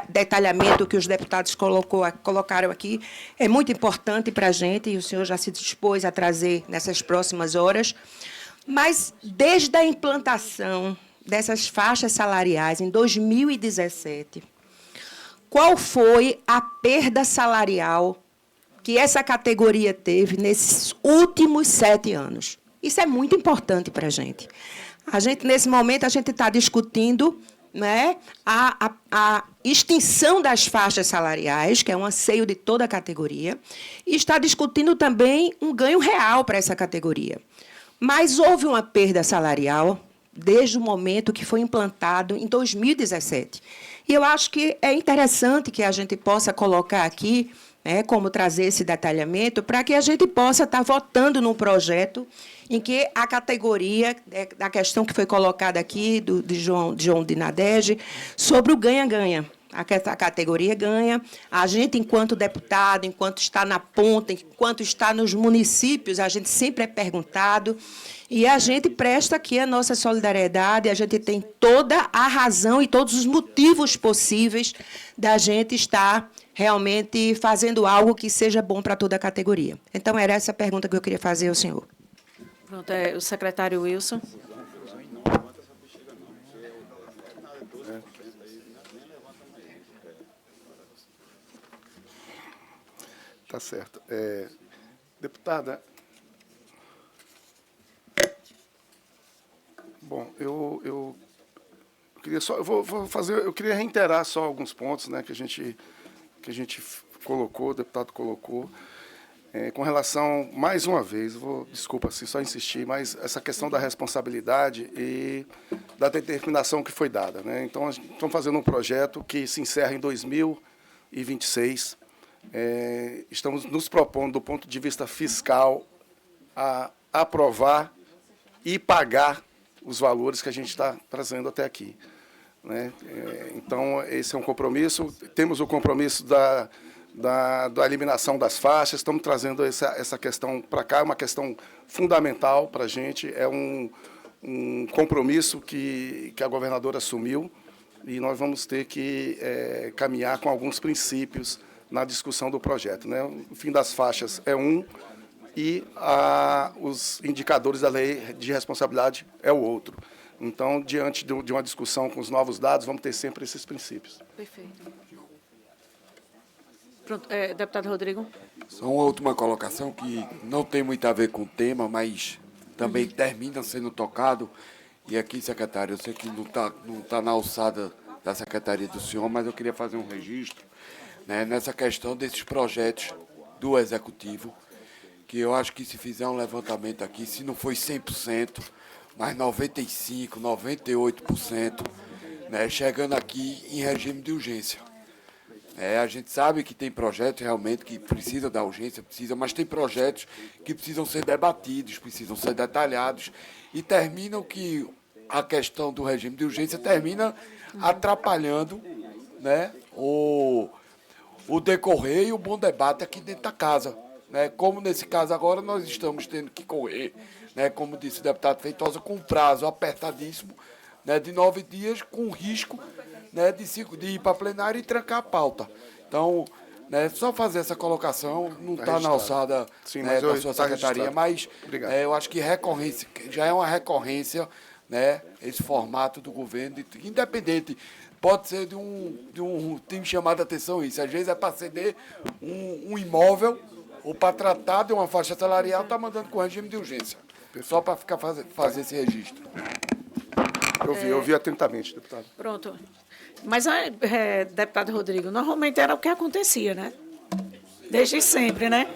detalhamento que os deputados colocaram aqui, é muito importante para a gente, e o senhor já se dispôs a trazer nessas próximas horas. Mas, desde a implantação dessas faixas salariais em 2017, qual foi a perda salarial que essa categoria teve nesses últimos 7 anos? Isso é muito importante para a gente. Nesse momento, a gente está discutindo, né, a extinção das faixas salariais, que é um anseio de toda a categoria, e está discutindo também um ganho real para essa categoria. Mas houve uma perda salarial desde o momento que foi implantado em 2017. E eu acho que é interessante que a gente possa colocar aqui, né, como trazer esse detalhamento, para que a gente possa estar votando num projeto em que a categoria, da questão que foi colocada aqui, de João Dinadege, sobre o ganha-ganha. A categoria ganha, a gente, enquanto deputado, enquanto está na ponta, enquanto está nos municípios, a gente sempre é perguntado, e a gente presta aqui a nossa solidariedade, a gente tem toda a razão e todos os motivos possíveis da gente estar realmente fazendo algo que seja bom para toda a categoria. Então, era essa a pergunta que eu queria fazer ao senhor. Pronto, o secretário Wilson. Tá certo. Deputada, bom, eu queria só, eu queria reiterar só alguns pontos, né, que a gente colocou, o deputado colocou, com relação, mais uma vez, desculpa se só insistir, mas essa questão da responsabilidade e da determinação que foi dada, né? Então, estamos fazendo um projeto que se encerra em 2026. Estamos nos propondo, do ponto de vista fiscal, a aprovar e pagar os valores que a gente está trazendo até aqui, né? Então, esse é um compromisso. Temos o compromisso da eliminação das faixas, estamos trazendo essa questão para cá, é uma questão fundamental para a gente, é um compromisso que a governadora assumiu e nós vamos ter que caminhar com alguns princípios na discussão do projeto, né? O fim das faixas é e os indicadores da lei de responsabilidade é o outro. Então, diante de uma discussão com os novos dados, vamos ter sempre esses princípios. Perfeito. Pronto, deputado Rodrigo. Só uma última colocação que não tem muito a ver com o tema, mas também termina sendo tocado. E aqui, secretário, eu sei que não tá na alçada da secretaria do senhor, mas eu queria fazer um registro, né, nessa questão desses projetos do Executivo, que eu acho que se fizer um levantamento aqui, se não foi 100%, mas 95%, 98%, né, chegando aqui em regime de urgência. A gente sabe que tem projetos realmente que precisam da urgência, mas tem projetos que precisam ser debatidos, precisam ser detalhados, e terminam que a questão do regime de urgência termina atrapalhando, né, o decorrer e o bom debate aqui dentro da casa, né? Como nesse caso agora nós estamos tendo que correr, né, como disse o deputado Feitosa, com um prazo apertadíssimo, né, de 9 dias, com risco, né, de ir para plenário e trancar a pauta. Então, né, só fazer essa colocação, não está na alçada, sim, né, da sua tá secretaria, mas eu acho que já é uma recorrência, né, esse formato do governo, independente, pode ser de um time chamado a atenção isso, às vezes é para ceder um imóvel ou para tratar de uma faixa salarial, está mandando com regime de urgência, só para fazer esse registro. Eu vi atentamente, deputado. Pronto. Mas, deputado Rodrigo, normalmente era o que acontecia, né? Desde sempre, né?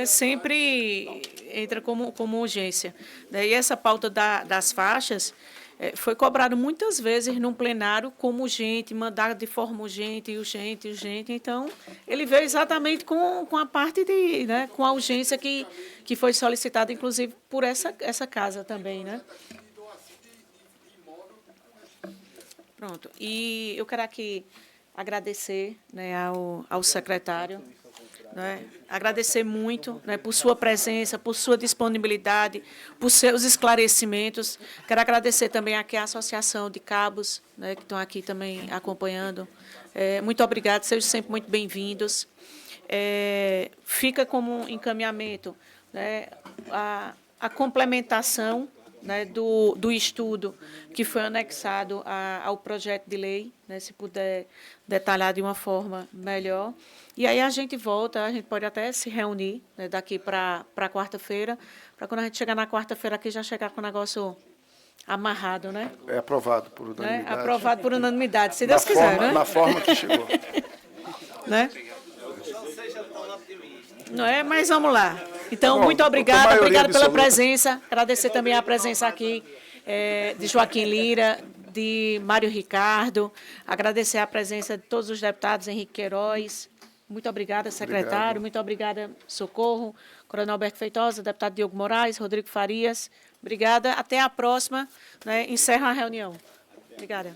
Sempre entra como urgência. E essa pauta das faixas foi cobrado muitas vezes num plenário como urgente, mandado de forma urgente. Então, ele veio exatamente com a parte né, com a urgência que foi solicitada, inclusive, por essa casa também, né? Pronto. E eu quero aqui agradecer, né, ao secretário, né, agradecer muito, né, por sua presença, por sua disponibilidade, por seus esclarecimentos. Quero agradecer também aqui a Associação de Cabos, né, que estão aqui também acompanhando. Muito obrigado, sejam sempre muito bem-vindos. Fica como encaminhamento, né, a complementação, né, do estudo que foi anexado ao projeto de lei, né, se puder detalhar de uma forma melhor. E aí a gente volta, a gente pode até se reunir, né, daqui para quarta-feira, para quando a gente chegar na quarta-feira aqui já chegar com o negócio amarrado, né? É aprovado por unanimidade. Né? Aprovado por unanimidade, se Deus quiser, né? Na forma que chegou. Né? Não é? Mas vamos lá. Então, muito obrigada pela presença. Agradecer também a presença aqui de Joaquim Lira, de Mário Ricardo. Agradecer a presença de todos os deputados, Henrique Queiroz. Muito obrigada, secretário. Obrigado. Muito obrigada, Socorro, Coronel Alberto Feitosa, deputado Diogo Moraes, Rodrigo Farias. Obrigada. Até a próxima. Né? Encerro a reunião. Obrigada.